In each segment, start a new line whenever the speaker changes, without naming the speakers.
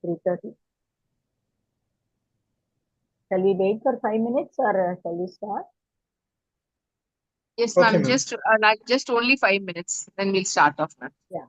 3:30. Shall we wait for 5 minutes or shall we start?
Yes,
Okay,
ma'am.
ma'am.
Just only 5 minutes. Then we'll start off, ma'am.
Yeah.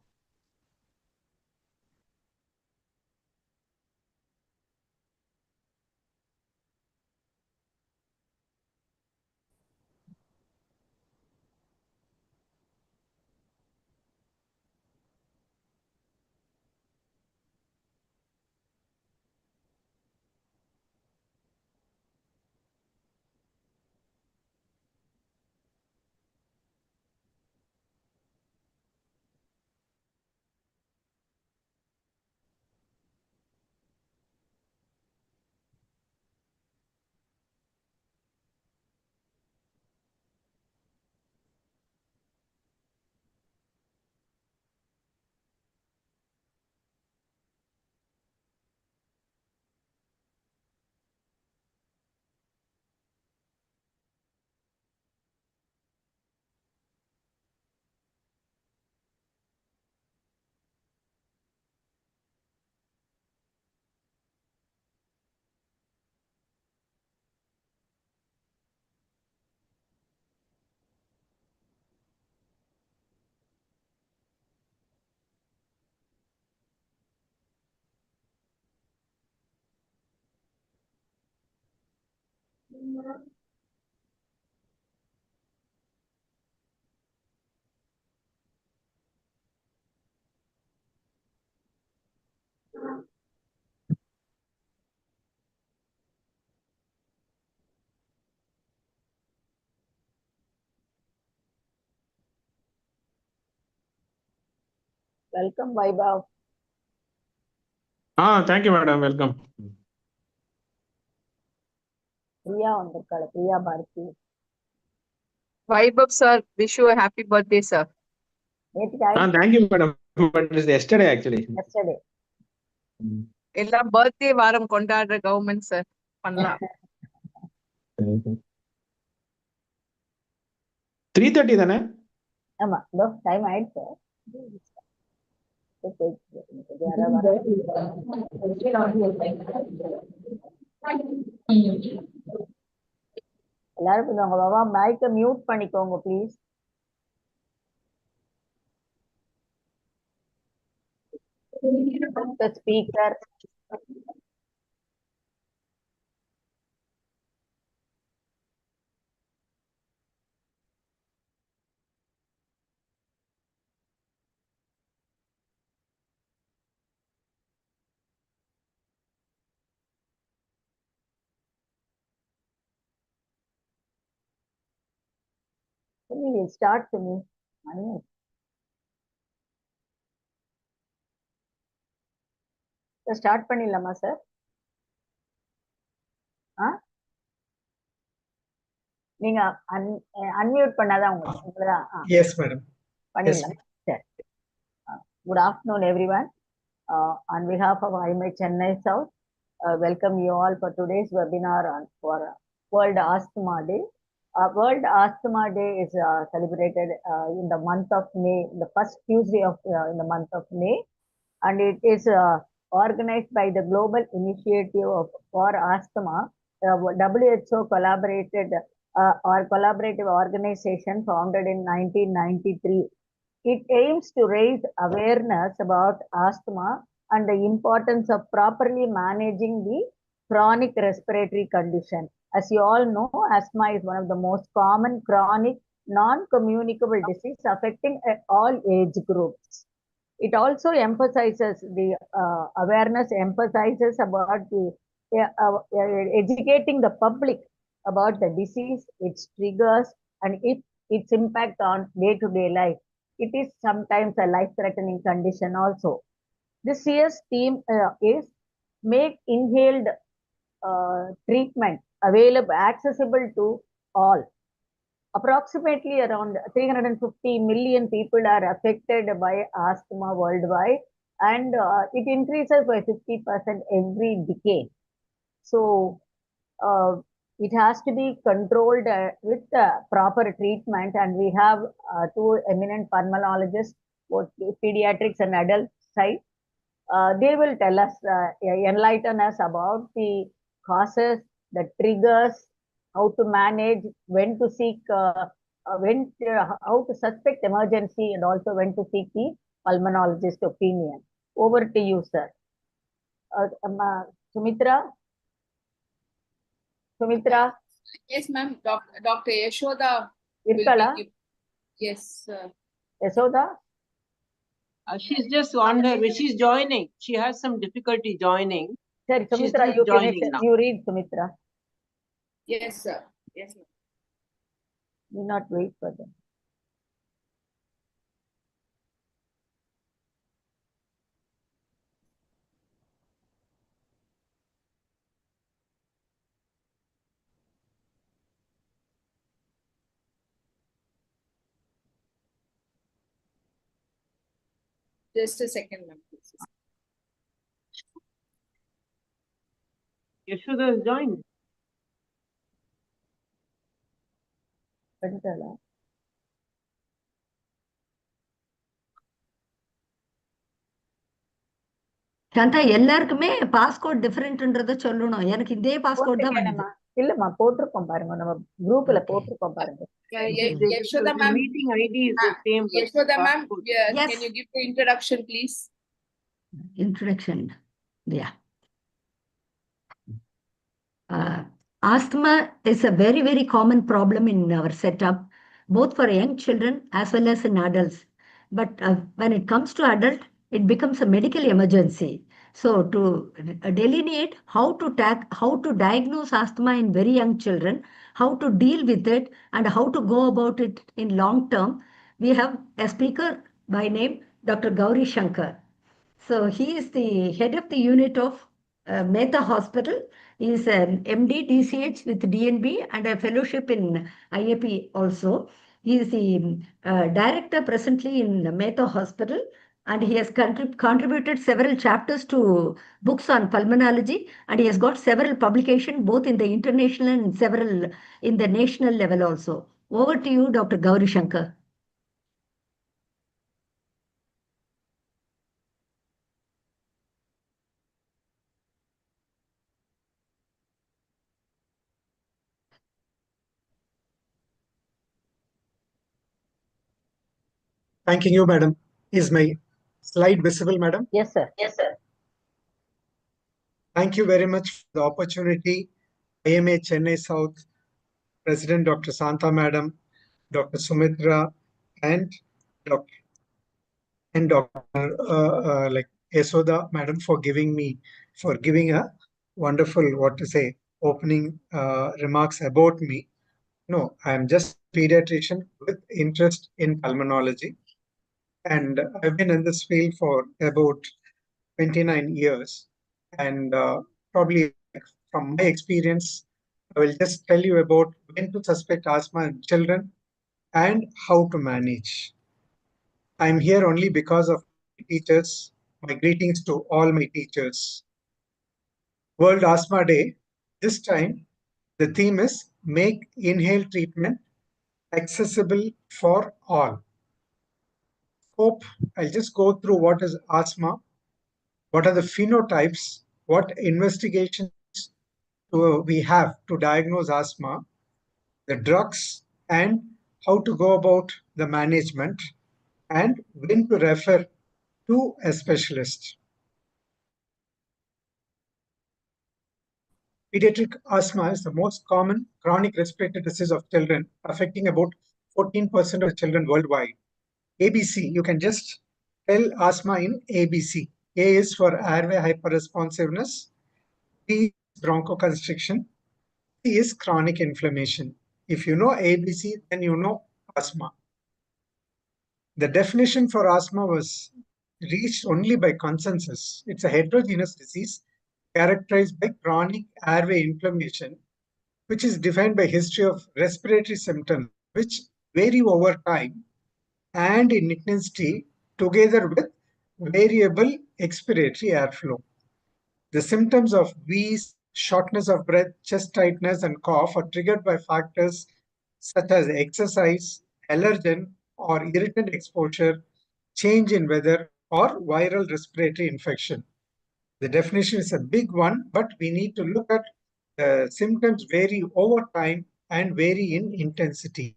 Welcome, Vaibhav.
Thank you, madam. Welcome.
Priya வந்திருக்காள், Priya Bharati.
Vaibhav, sir. Wish you a happy birthday, sir.
நேற்று
Thank you, madam. But it's yesterday, actually.
yesterday.
எல்லாம் birthday வாரம் கொண்டாடுற government, sir. பண்ணலாம்.
3:30 தானே?
ஆமா, இதோ time ஆயிடுச்சு. எல்லாரும் கொஞ்சம் உங்க பாபா மைக்கை மியூட் பண்ணிக்கோங்க please. The speaker. We will start to me. Start பண்ணிடலாமா சார்? நீங்க அன்மியூட் பண்ணாதான் உங்களுக்கு.
Yes, madam.
பண்ணிடலாம். சரி. Good afternoon, everyone. On behalf of IMI Chennai South, welcome you all for today's webinar for World Asthma Day. World Asthma Day is celebrated in the month of May, the first Tuesday of in the month of May, and it is organized by the Global Initiative for Asthma, WHO collaborated or collaborative organization founded in 1993. It aims to raise awareness about asthma and the importance of properly managing the chronic respiratory condition. As you all know, asthma is one of the most common chronic non-communicable disease affecting all age groups. It also emphasizes the awareness emphasizes about the educating the public about the disease, its triggers, and its impact on day-to-day life. It is sometimes a life-threatening condition also. This year's theme is make inhaled treatment available, accessible to all. Approximately around 350 million people are affected by asthma worldwide, and it increases by 50% every decade. So it has to be controlled with proper treatment, and we have two eminent pulmonologists, both pediatrics and adult side. They will tell us, enlighten us about the causes, the triggers, how to manage, when to seek, how to suspect emergency, and also when to seek the pulmonologist opinion. Over to you, sir. Sumitra? Sumitra?
Yes, ma'am. Dr. Yashoda
Irkala?
Yes.
Yashoda?
She's just on her way. She's joining. She has some difficulty joining.
Sir,
She's
Sumitra,
just
you
joining
finish.
now.
You read, Sumitra.
Yes, sir. Yes, ma'am.
Do not wait for them.
Just a second, ma'am.
Yashoda has joined.
Paditala.
Shantha எல்லாருக்குமே passcode டிஃபரெண்ட்ன்றத சொல்லணும். எனக்கு இதே passcode தான் வருது.
இல்லம்மா போட்டிருக்கோம் பாருங்க, நம்ம குரூப்ல போட்டிருக்கோம் பாருங்க.
Yashoda ma'am.
The meeting ID is the same.
Yashoda ma'am,
Yes.
can you give the introduction, please?
Introduction. Yeah. Asthma is a very, very common problem in our setup, both for young children as well as in adults. But when it comes to adult, it becomes a medical emergency. So to delineate how to diagnose asthma in very young children, how to deal with it, and how to go about it in long term, we have a speaker by name Dr. Gauri Shankar. So he is the head of the unit of Mehta Hospital. He is an MD DCH with DNB and a fellowship in IAP also. He is the director presently in Mehta Hospital, and he has contributed several chapters to books on pulmonology, and he has got several publications both in the international and several in the national level also. Over to you, Dr. Gauri Shankar.
Thanking you, madam. Is my slide visible, madam?
Yes, sir. Yes, sir.
Thank you very much for the opportunity. IMA Chennai South, President Dr. Santa Madam, Dr. Sumitra, and Dr. like Yashoda Madam for giving a wonderful, opening remarks about me. No, I'm just a pediatrician with interest in pulmonology. And I've been in this field for about 29 years. And probably from my experience, I will just tell you about when to suspect asthma in children and how to manage. I'm here only because of teachers. My greetings to all my teachers. World Asthma Day. This time, the theme is Make Inhale Treatment Accessible for All. Hope I'll just go through what is asthma, what are the phenotypes, what investigations we have to diagnose asthma, the drugs, and how to go about the management, and when to refer to a specialist. Pediatric asthma is the most common chronic respiratory disease of children, affecting about 14% of children worldwide. ABC, you can just tell asthma in ABC. A is for airway hyperresponsiveness, B is bronchoconstriction, C is chronic inflammation. If you know ABC, then you know asthma. The definition for asthma was reached only by consensus. It's a heterogeneous disease characterized by chronic airway inflammation, which is defined by history of respiratory symptoms, which vary over time and in intensity together with variable expiratory airflow. The symptoms of wheeze, shortness of breath, chest tightness, and cough are triggered by factors such as exercise, allergen, or irritant exposure, change in weather, or viral respiratory infection. The definition is a big one, but we need to look at the symptoms vary over time and vary in intensity.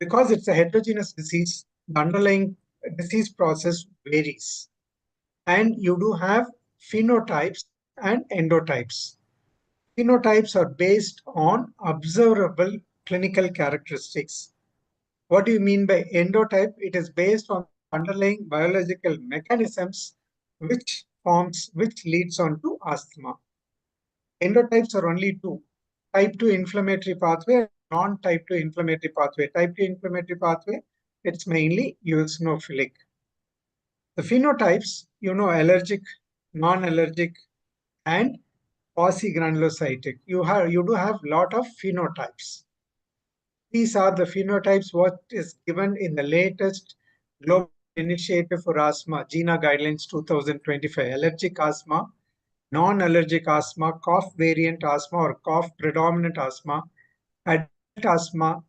Because it's a heterogeneous disease, the underlying disease process varies. And you do have phenotypes and endotypes. Phenotypes are based on observable clinical characteristics. What do you mean by endotype? It is based on underlying biological mechanisms which leads on to asthma. Endotypes are only two: type 2 inflammatory pathway and non-type 2 inflammatory pathway. Type 2 inflammatory pathway, it's mainly eosinophilic. The phenotypes, allergic, non-allergic, and quasi-granulocytic. You do have lot of phenotypes. These are the phenotypes what is given in the latest Global Initiative for Asthma, GINA Guidelines 2025. Allergic asthma, non-allergic asthma, cough variant asthma or cough predominant asthma, adult asthma,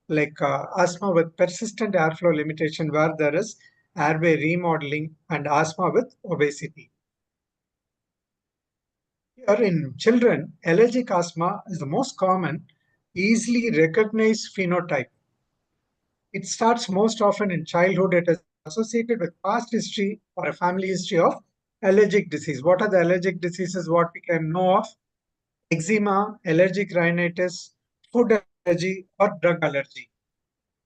like asthma with persistent airflow limitation where there is airway remodeling, and asthma with obesity. Here in children, allergic asthma is the most common, easily recognized phenotype. It starts most often in childhood. It is associated with past history or a family history of allergic disease. What are the allergic diseases? What we can know of? Eczema, allergic rhinitis, food allergy, or drug allergy.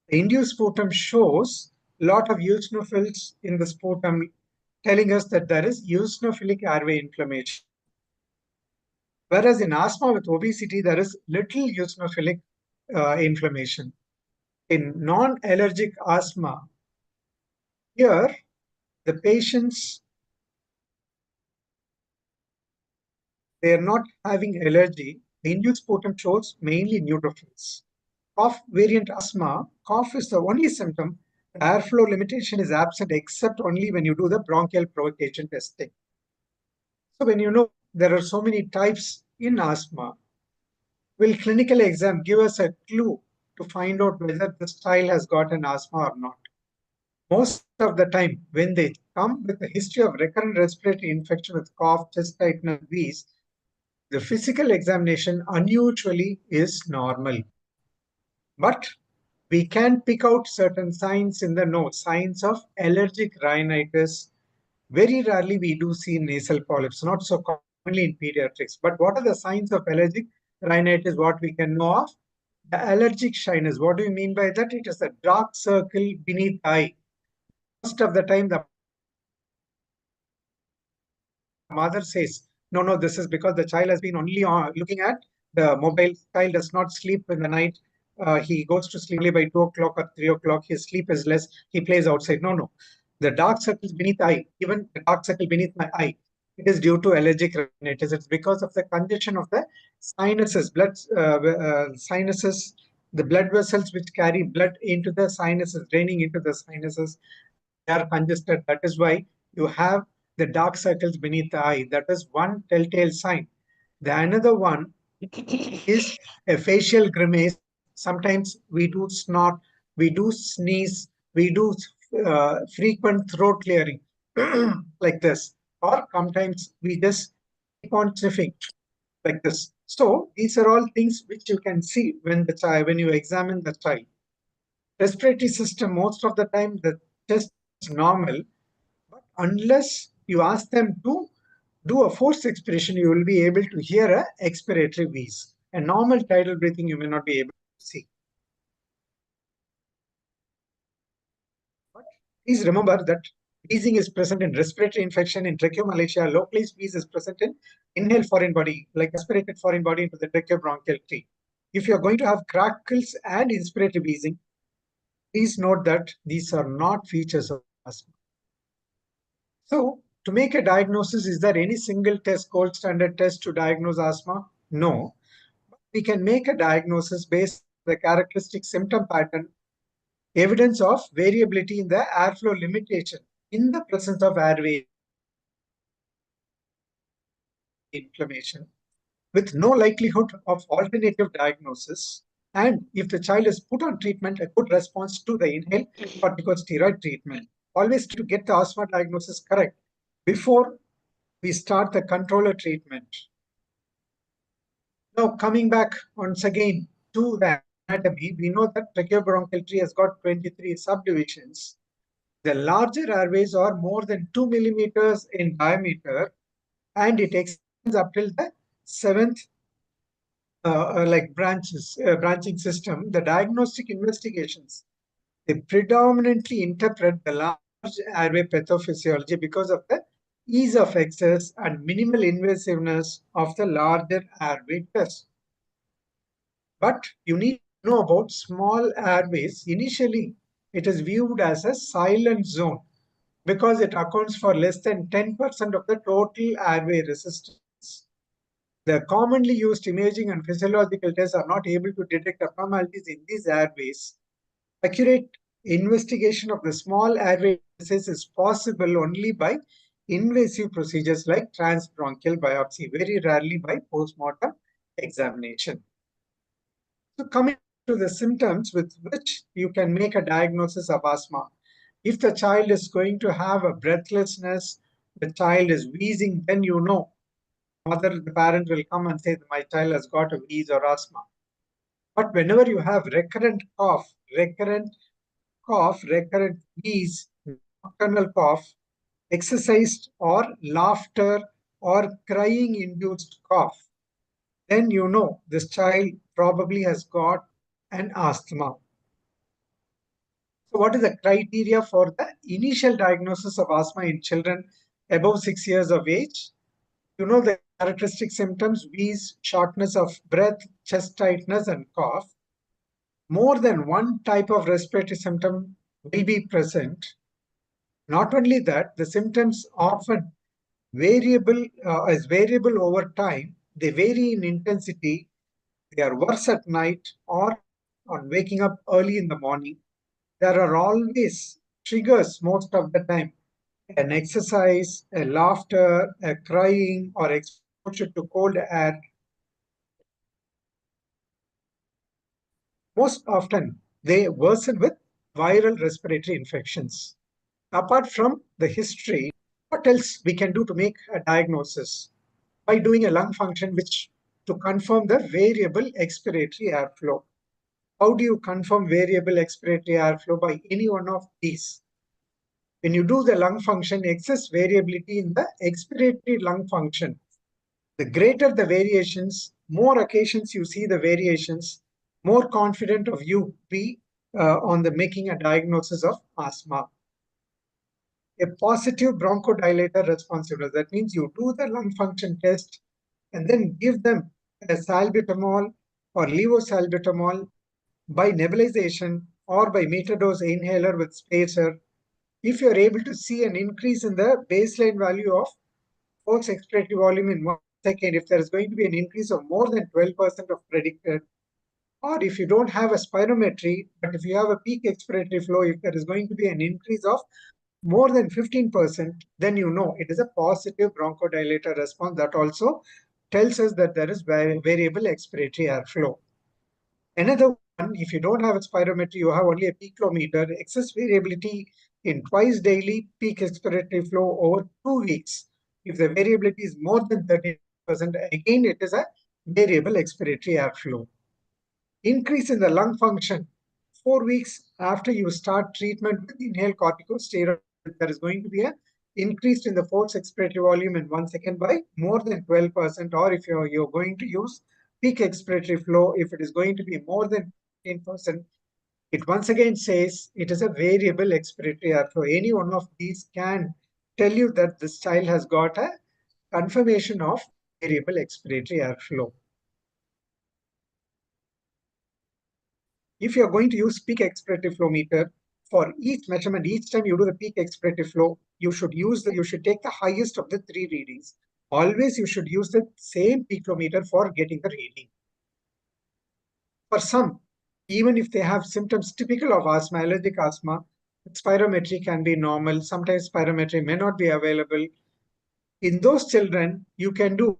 The induced sputum shows a lot of eosinophils in the sputum, telling us that there is eosinophilic airway inflammation. Whereas in asthma with obesity, there is little eosinophilic inflammation. In non-allergic asthma, here the patients, they are not having allergy. The induced sputum shows mainly neutrophils. Cough variant asthma, cough is the only symptom. Airflow limitation is absent except only when you do the bronchial provocation testing. So when you know there are so many types in asthma, will clinical exam give us a clue to find out whether this child has got an asthma or not? Most of the time, when they come with a history of recurrent respiratory infection with cough, chest tightness, wheeze, the physical examination unusually is normal. But we can pick out certain signs in the nose, signs of allergic rhinitis. Very rarely we do see nasal polyps, not so commonly in pediatrics. But what are the signs of allergic rhinitis? What we can know of? The allergic shyness. What do you mean by that? It is a dark circle beneath the eye. Most of the time, the mother says, no, this is because the child has been only looking at the mobile. Child does not sleep in the night. He goes to sleep only by 2 o'clock or 3 o'clock. His sleep is less. He plays outside. No. The dark circles beneath the eye, even the dark circle beneath my eye, it is due to allergic rhinitis. It's because of the congestion of the sinuses, sinuses, the blood vessels which carry blood into the sinuses, draining into the sinuses. They are congested. That is why you have the dark circles beneath the eye. That is one telltale sign. The another one is a facial grimace. Sometimes we do snort, we do sneeze, we do frequent throat clearing like this. Or sometimes we just keep on sniffing like this. So these are all things which you can see when you examine the child. Respiratory system, most of the time the test is normal, but unless you ask them to do a forced expiration, you will be able to hear a expiratory wheeze. A normal tidal breathing, you may not be able to see. But please remember that wheezing is present in respiratory infection, in tracheomalacia. Localized wheeze is present in inhaled foreign body, like aspirated foreign body into the tracheobronchial tree. If you're going to have crackles and inspiratory wheezing, please note that these are not features of asthma. So, to make a diagnosis, is there any single test, gold standard test to diagnose asthma? No. We can make a diagnosis based on the characteristic symptom pattern, evidence of variability in the airflow limitation in the presence of airway inflammation, with no likelihood of alternative diagnosis. And if the child is put on treatment, a good response to the inhaled corticosteroid treatment. always to get the asthma diagnosis correct before we start the controller treatment. Now, coming back once again to the anatomy, we know that tracheobronchial tree has got 23 subdivisions. The larger airways are more than 2 millimeters in diameter, and it extends up till the seventh branching system. The diagnostic investigations, they predominantly interpret the large airway pathophysiology because of the ease of access and minimal invasiveness of the larger airway test. But you need to know about small airways. Initially, it is viewed as a silent zone because it accounts for less than 10% of the total airway resistance. The commonly used imaging and physiological tests are not able to detect abnormalities in these airways. Accurate investigation of the small airway disease is possible only by invasive procedures like transbronchial biopsy, very rarely by postmortem examination. So coming to the symptoms with which you can make a diagnosis of asthma. If the child is going to have a breathlessness, the child is wheezing, then you know. The parent will come and say, my child has got a wheeze or asthma. But whenever you have recurrent wheeze, nocturnal cough, exercised or laughter or crying induced cough, then you know this child probably has got an asthma. So what is the criteria for the initial diagnosis of asthma in children above 6 years of age? You know the characteristic symptoms: wheeze, shortness of breath, chest tightness, and cough. More than one type of respiratory symptom will be present. Not only that, the symptoms often variable over time. They vary in intensity. They are worse at night or on waking up early in the morning. There are always triggers most of the time. An exercise, a laughter, a crying, or exposure to cold air. Most often, they worsen with viral respiratory infections. Apart from the history, what else we can do to make a diagnosis? By doing a lung function, which to confirm the variable expiratory airflow. How do you confirm variable expiratory airflow? By any one of these. When you do the lung function, excess variability in the expiratory lung function. The greater the variations, more occasions you see the variations, more confident of you be on the making a diagnosis of asthma. A positive bronchodilator responsiveness. That means you do the lung function test and then give them a salbutamol or levosalbutamol by nebulization or by meter-dose inhaler with spacer. If you're able to see an increase in the baseline value of forced expiratory volume in 1 second, if there is going to be an increase of more than 12% of predicted, or if you don't have a spirometry, but if you have a peak expiratory flow, if there is going to be an increase of more than 15%, then you know it is a positive bronchodilator response. That also tells us that there is variable expiratory airflow. Another one, if you don't have a spirometry, you have only a peak flow meter, excess variability in twice daily peak expiratory flow over 2 weeks. If the variability is more than 30%, again it is a variable expiratory airflow. Increase in the lung function 4 weeks after you start treatment with inhaled corticosteroid, there is going to be an increase in the forced expiratory volume in 1 second by more than 12%, or if you're going to use peak expiratory flow, if it is going to be more than 15%, it once again says it is a variable expiratory airflow. Any one of these can tell you that this child has got a confirmation of variable expiratory airflow. If you're going to use peak expiratory flow meter, for each measurement, each time you do the peak expiratory flow, you should take the highest of the 3 readings. Always you should use the same peak flow meter for getting the reading. For some, even if they have symptoms typical of asthma, allergic asthma, spirometry can be normal. Sometimes spirometry may not be available. In those children, you can do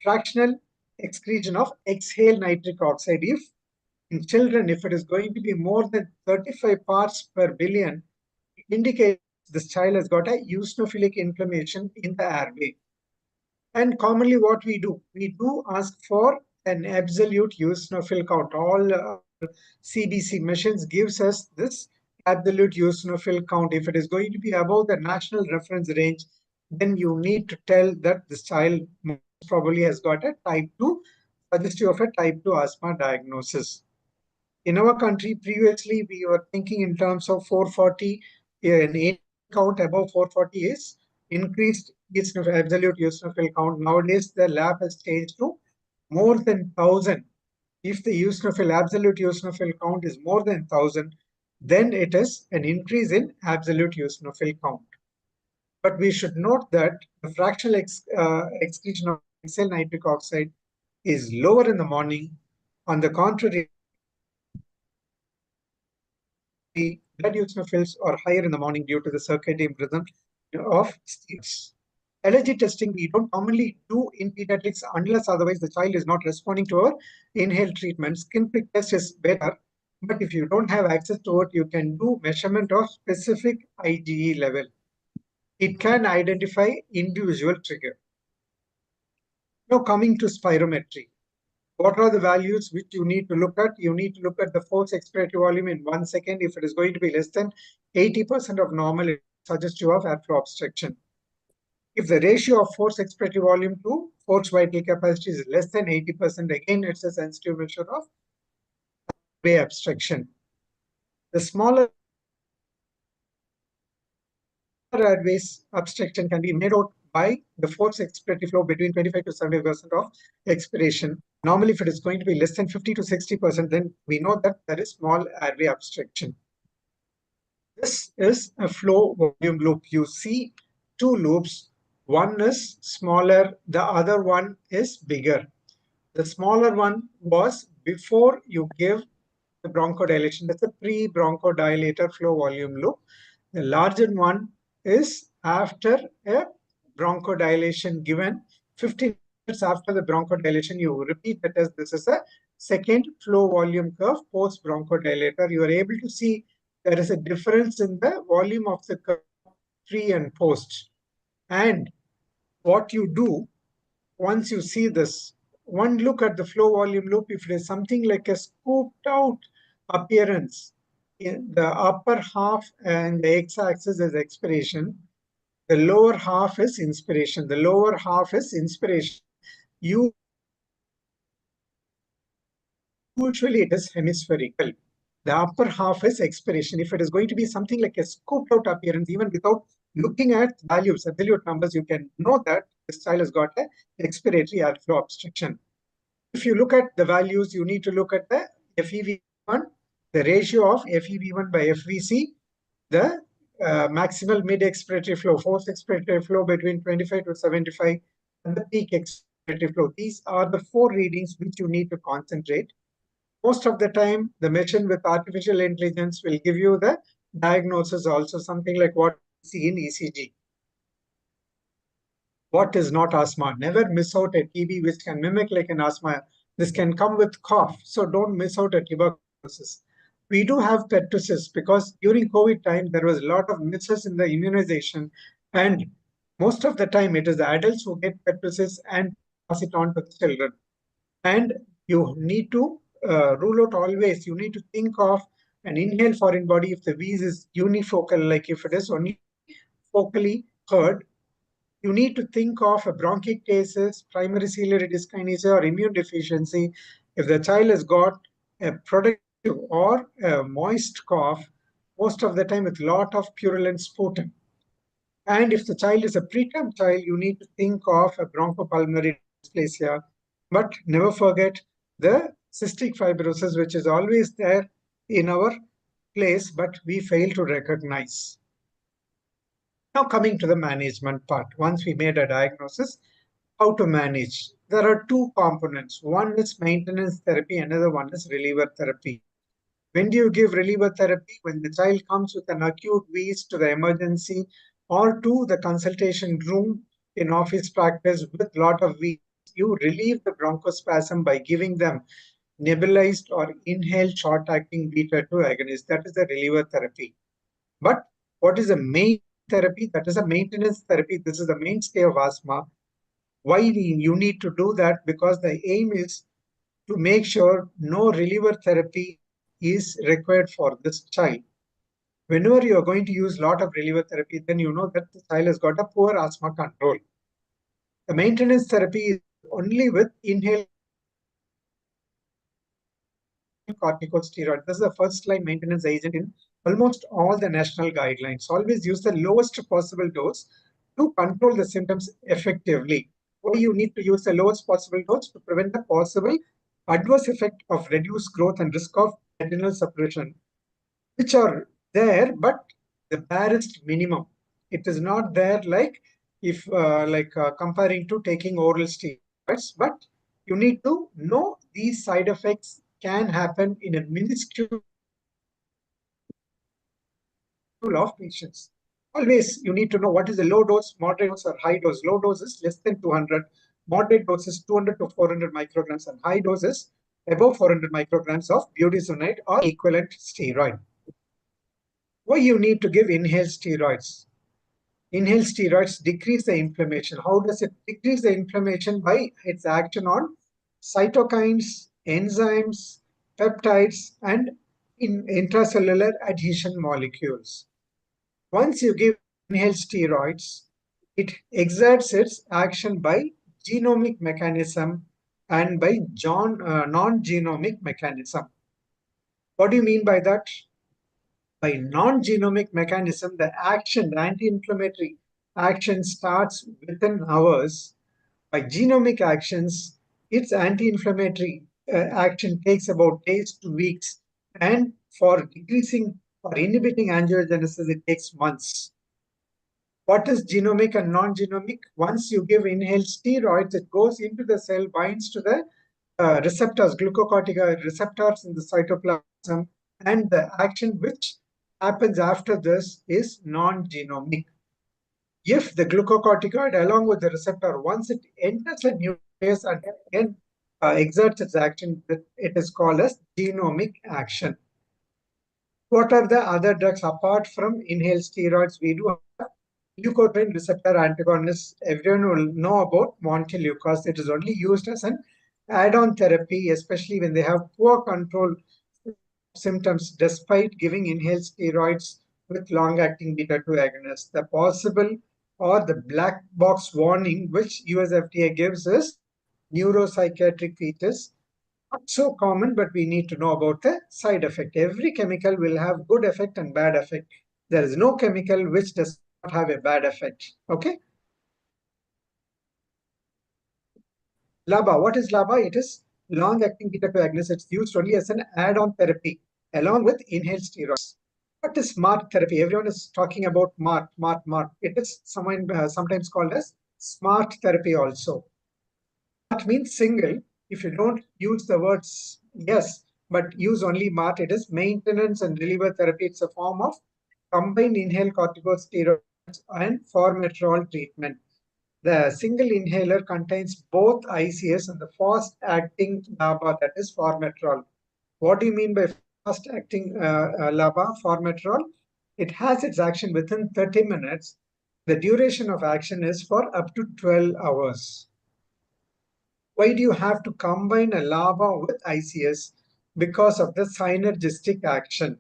fractional excretion of exhaled nitric oxide. If in children, if it is going to be more than 35 parts per billion, it indicates this child has got a eosinophilic inflammation in the airway. And commonly what we do ask for an absolute eosinophil count. All CBC machines gives us this absolute eosinophil count. If it is going to be above the national reference range, then you need to tell that this child most probably has got a type 2, suggestive of a type 2 asthma diagnosis. In our country, previously we were thinking in terms of 440, an A count above 440 is increased absolute eosinophil count. Nowadays, the lab has changed to more than 1000. If the absolute eosinophil count is more than 1000, then it is an increase in absolute eosinophil count. But we should note that the fractional excretion of ethyl nitric oxide is lower in the morning. On the contrary, blood eosinophils are higher in the morning due to the circadian rhythm of sleeps. Allergy testing we don't commonly do in pediatrics unless otherwise the child is not responding to our inhaled treatment. Skin prick test is better, but if you don't have access to it, you can do measurement of specific IgE level. It can identify individual trigger. Now coming to spirometry. What are the values which you need to look at? You need to look at the force expiratory volume in 1 second. If it is going to be less than 80% of normal, it suggestive of airflow obstruction. If the ratio of force expiratory volume to force vital capacity is less than 80%, again, it's a sensitive measure of airway obstruction. The smaller airways obstruction can be made out by the force expiratory flow between 25 to 70% of expiration. Normally, if it is going to be less than 50 to 60%, then we know that there is small airway obstruction. This is a flow volume loop. You see two loops. One is smaller, the other one is bigger. The smaller one was before you give the bronchodilation. That's a pre-bronchodilator flow volume loop. The larger one is after a bronchodilation given 15 minutes after the bronchodilation. You repeat that as this is a second flow volume curve post bronchodilator. You are able to see there is a difference in the volume of the curve pre and post. And what you do once you see this, one look at the flow volume loop, if it is something like a scooped out appearance, in the upper half and the x-axis is expiration, the lower half is inspiration. The lower half is inspiration. Usually it is hemispherical. The upper half is expiration. If it is going to be something like a scooped out appearance, even without looking at values, absolute numbers, you can know that this child has got a expiratory airflow obstruction. If you look at the values, you need to look at the FEV1, the ratio of FEV1 by FVC, the maximal mid-expiratory flow, forced expiratory flow between 25 to 75, and the peak expiratory flow. These are the four readings which you need to concentrate. Most of the time, the machine with artificial intelligence will give you the diagnosis also, something like what you see in ECG. What is not asthma? Never miss out a TB which can mimic like an asthma. This can come with cough, so don't miss out a tuberculosis. We do have pertussis because during COVID time, there was a lot of misses in the immunization, and most of the time it is the adults who get pertussis and pass it on to the children. And you need to rule out always, you need to think of an inhaled foreign body if the wheeze is unifocal, like if it is only focally heard. You need to think of a bronchiectasis, primary ciliary dyskinesia, or immune deficiency. If the child has got a productive or a moist cough, most of the time with a lot of purulent sputum. And if the child is a preterm child, you need to think of a bronchopulmonary dysplasia. But never forget the cystic fibrosis, which is always there in our place, but we fail to recognize. Now coming to the management part, once we made a diagnosis, how to manage? There are two components. One is maintenance therapy, another one is reliever therapy. When do you give reliever therapy? When the child comes with an acute wheeze to the emergency or to the consultation room in office practice with a lot of wheeze, you relieve the bronchospasm by giving them nebulized or inhaled short-acting beta-2 agonist. That is the reliever therapy. But what is the main therapy, that is a maintenance therapy. This is the mainstay of asthma. Why you need to do that? Because the aim is to make sure no reliever therapy is required for this child. Whenever you are going to use a lot of reliever therapy, then you know that the child has got a poor asthma control. The maintenance therapy is only with inhaled corticosteroid. This is the first line maintenance agent in almost all the national guidelines. Always use the lowest possible dose to control the symptoms effectively. Why you need to use the lowest possible dose? To prevent the possible adverse effect of reduced growth and risk of retinal suppression, which are there, but the barest minimum. It is not there like if comparing to taking oral steroids, but you need to know these side effects can happen in a minuscule of patients. Always you need to know what is the low dose, moderate dose, or high dose. Low dose is less than 200, moderate dose is 200 to 400 micrograms, and high dose is above 400 micrograms of budesonide or equivalent steroid. Why you need to give inhaled steroids? Inhaled steroids decrease the inflammation. How does it decrease the inflammation? By its action on cytokines, enzymes, peptides, and intracellular adhesion molecules. Once you give inhaled steroids, it exerts its action by genomic mechanism and by non-genomic mechanism. What do you mean by that? By non-genomic mechanism, the action, the anti-inflammatory action starts within hours. By genomic actions, its anti-inflammatory action takes about days to weeks. And for decreasing or inhibiting angiogenesis, it takes months. What is genomic and non-genomic? Once you give inhaled steroids, it goes into the cell, binds to the receptors, glucocorticoid receptors in the cytoplasm, and the action which happens after this is non-genomic. If the glucocorticoid along with the receptor, once it enters the nucleus and then exerts its action, it is called as genomic action. What are the other drugs apart from inhaled steroids? We do have leukotriene receptor antagonists. Everyone will know about montelukast. It is only used as an add-on therapy, especially when they have poor control symptoms despite giving inhaled steroids with long-acting beta-2 agonists. The possible or the black box warning which US FDA gives is neuropsychiatric features. Not so common, but we need to know about the side effect. Every chemical will have good effect and bad effect. There is no chemical which does not have a bad effect. Okay. LABA. What is LABA? It is long-acting beta-2 agonist. It's used only as an add-on therapy along with inhaled steroids. What is SMART therapy? Everyone is talking about MART. It is sometimes called as SMART therapy also. SMART means single. If you don't use the words yes, but use only MART, it is maintenance and reliever therapy. It's a form of combined inhaled corticosteroids and formoterol treatment. The single inhaler contains both ICS and the fast-acting LABA, that is formoterol. What do you mean by fast-acting LABA, formoterol? It has its action within 30 minutes. The duration of action is for up to 12 hours. Why do you have to combine a LABA with ICS? Because of the synergistic action.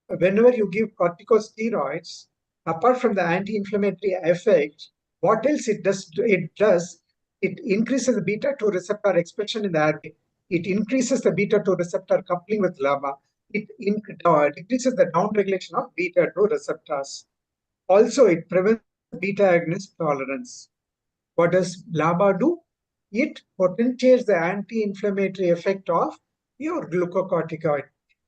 Whenever you give corticosteroids, apart from the anti-inflammatory effect, what else it does? It increases the beta-2 receptor expression in the airway. It increases the beta-2 receptor coupling with LABA. It decreases the downregulation of beta-2 receptors. Also, it prevents beta agonist tolerance. What does LABA do? It potentiates the anti-inflammatory effect of your glucocorticoid.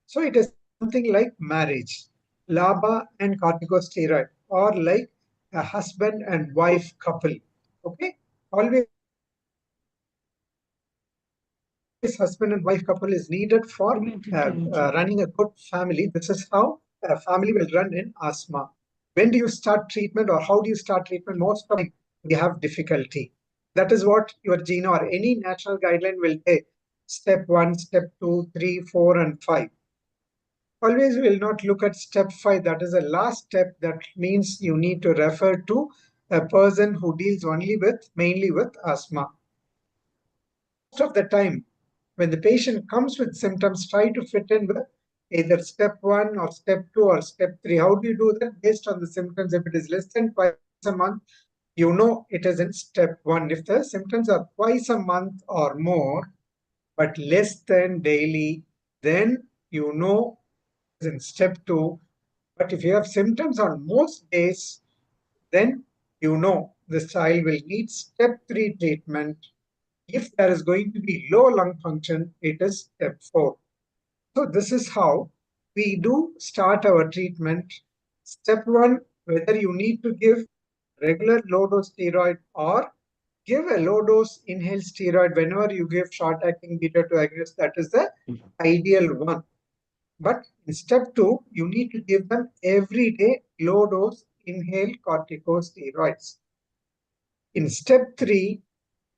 So it is something like marriage. LABA and corticosteroid or like a husband and wife couple. Okay? Always husband and wife couple is needed for running a good family. This is how a family will run in asthma. When do you start treatment or how do you start treatment? Most of the time we have difficulty. That is what your GINA or any national guideline will take. Step 1, step 2, 3, 4, and 5. Always will not look at step 5. That is the last step. That means you need to refer to a person who deals mainly with asthma. Most of the time, when the patient comes with symptoms, try to fit in with either step 1 or step 2 or step 3. How do you do that? Based on the symptoms. If it is less than twice a month, you know it is in step 1. If the symptoms are twice a month or more, but less than daily, then you know it's in step 2. But if you have symptoms on most days, then you know this child will need step 3 treatment. If there is going to be low lung function, it is step 4. So this is how we do start our treatment. Step 1, whether you need to give regular low dose steroid or give a low dose inhaled steroid whenever you give short acting beta 2 agonist. That is the ideal one. But in step 2, you need to give them every day low dose inhaled corticosteroids. In step 3,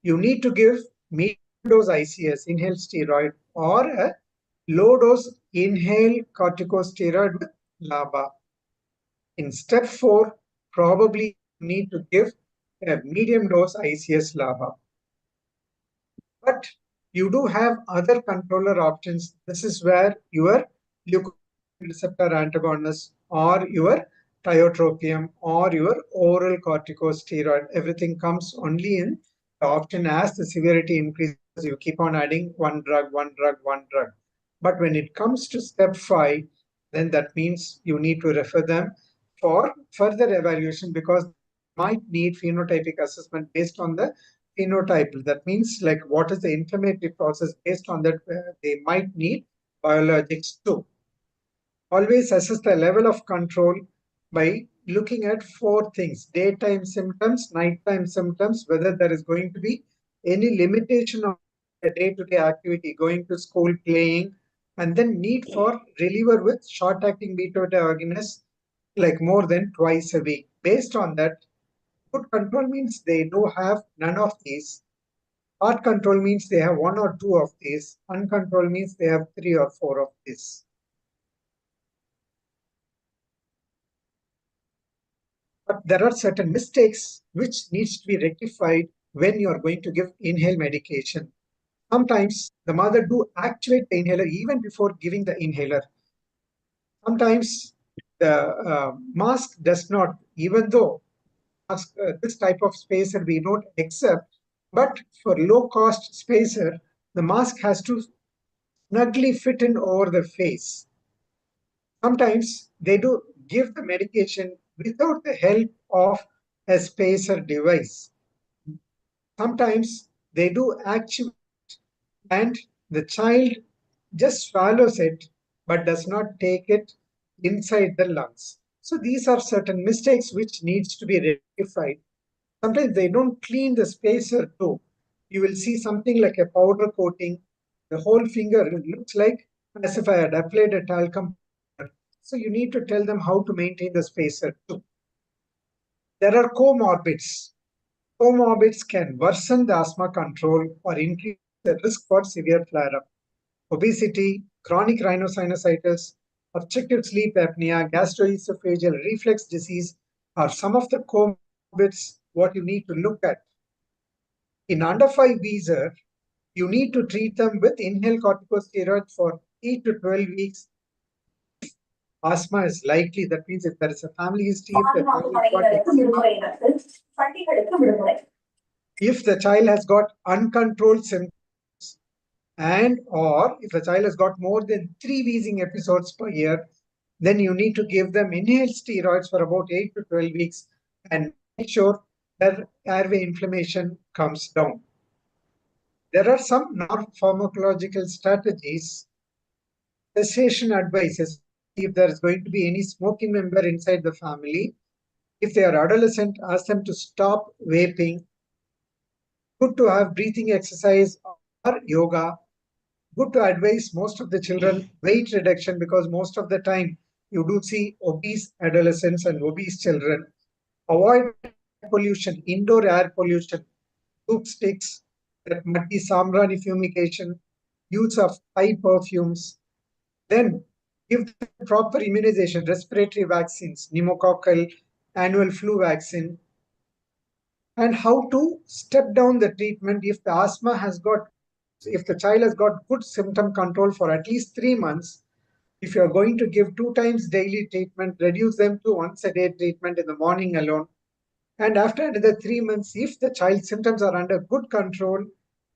you need to give medium dose ICS, inhaled steroid, or a low dose inhaled corticosteroid with LABA. In step 4, probably you need to give a medium dose ICS LABA. But you do have other controller options. This is where your glucose receptor antagonist or your tiotropium or your oral corticosteroid. Everything comes only in the option as the severity increases. You keep on adding one drug. But when it comes to step 5, then that means you need to refer them for further evaluation because might need phenotypic assessment based on the phenotype. That means like what is the inflammatory process. Based on that, they might need biologics too. Always assess the level of control by looking at 4 things: daytime symptoms, nighttime symptoms, whether there is going to be any limitation of the day-to-day activity, going to school, playing, and then need for reliever with short-acting beta-2 agonists like more than twice a week. Based on that, good control means they do have none of these. Hard control means they have 1 or 2 of these. Uncontrolled means they have 3 or 4 of these. But there are certain mistakes which needs to be rectified when you are going to give inhale medication. Sometimes the mother do activate the inhaler even before giving the inhaler. Sometimes the mask does not, even though this type of spacer we don't accept, but for low cost spacer, the mask has to snugly fit in over the face. Sometimes they do give the medication without the help of a spacer device. Sometimes they do activate and the child just swallows it but does not take it inside the lungs. So these are certain mistakes which needs to be rectified. Sometimes they don't clean the spacer too. You will see something like a powder coating. The whole finger looks like as if I had applied a talcum powder. So you need to tell them how to maintain the spacer too. There are comorbids. Comorbids can worsen the asthma control or increase the risk for severe flare-up. Obesity, chronic rhinosinusitis, obstructive sleep apnea, gastroesophageal reflux disease are some of the comorbids what you need to look at. In under 5 Weezer, you need to treat them with inhaled corticosteroids for 8 to 12 weeks. Asthma is likely, that means if there is a family history, if the child has got uncontrolled symptoms and or if the child has got more than 3 wheezing episodes per year, then you need to give them inhaled steroids for about 8 to 12 weeks and make sure that airway inflammation comes down. There are some non-pharmacological strategies. Cessation advices if there is going to be any smoking member inside the family. If they are adolescent, ask them to stop vaping. Good to have breathing exercise or yoga. Good to advise most of the children weight reduction because most of the time you do see obese adolescents and obese children. Avoid pollution, indoor air pollution, tube sticks, that muddy samrani fumigation, use of high perfumes. Then give them proper immunization, respiratory vaccines, pneumococcal, annual flu vaccine, and how to step down the treatment if the child has got good symptom control for at least 3 months. If you're going to give 2 times daily treatment, reduce them to once a day treatment in the morning alone. And after another 3 months, if the child's symptoms are under good control,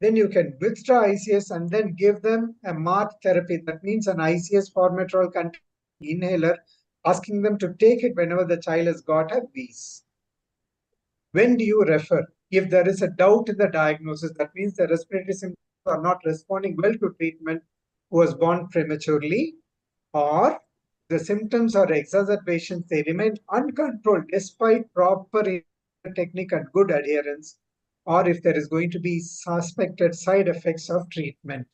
then you can withdraw ICS and then give them a MART therapy. That means an ICS formoterol containing inhaler, asking them to take it whenever the child has got a wheeze. When do you refer? If there is a doubt in the diagnosis, that means the respiratory symptoms are not responding well to treatment, who was born prematurely, or the symptoms or exacerbations, they remain uncontrolled despite proper technique and good adherence, or if there is going to be suspected side effects of treatment.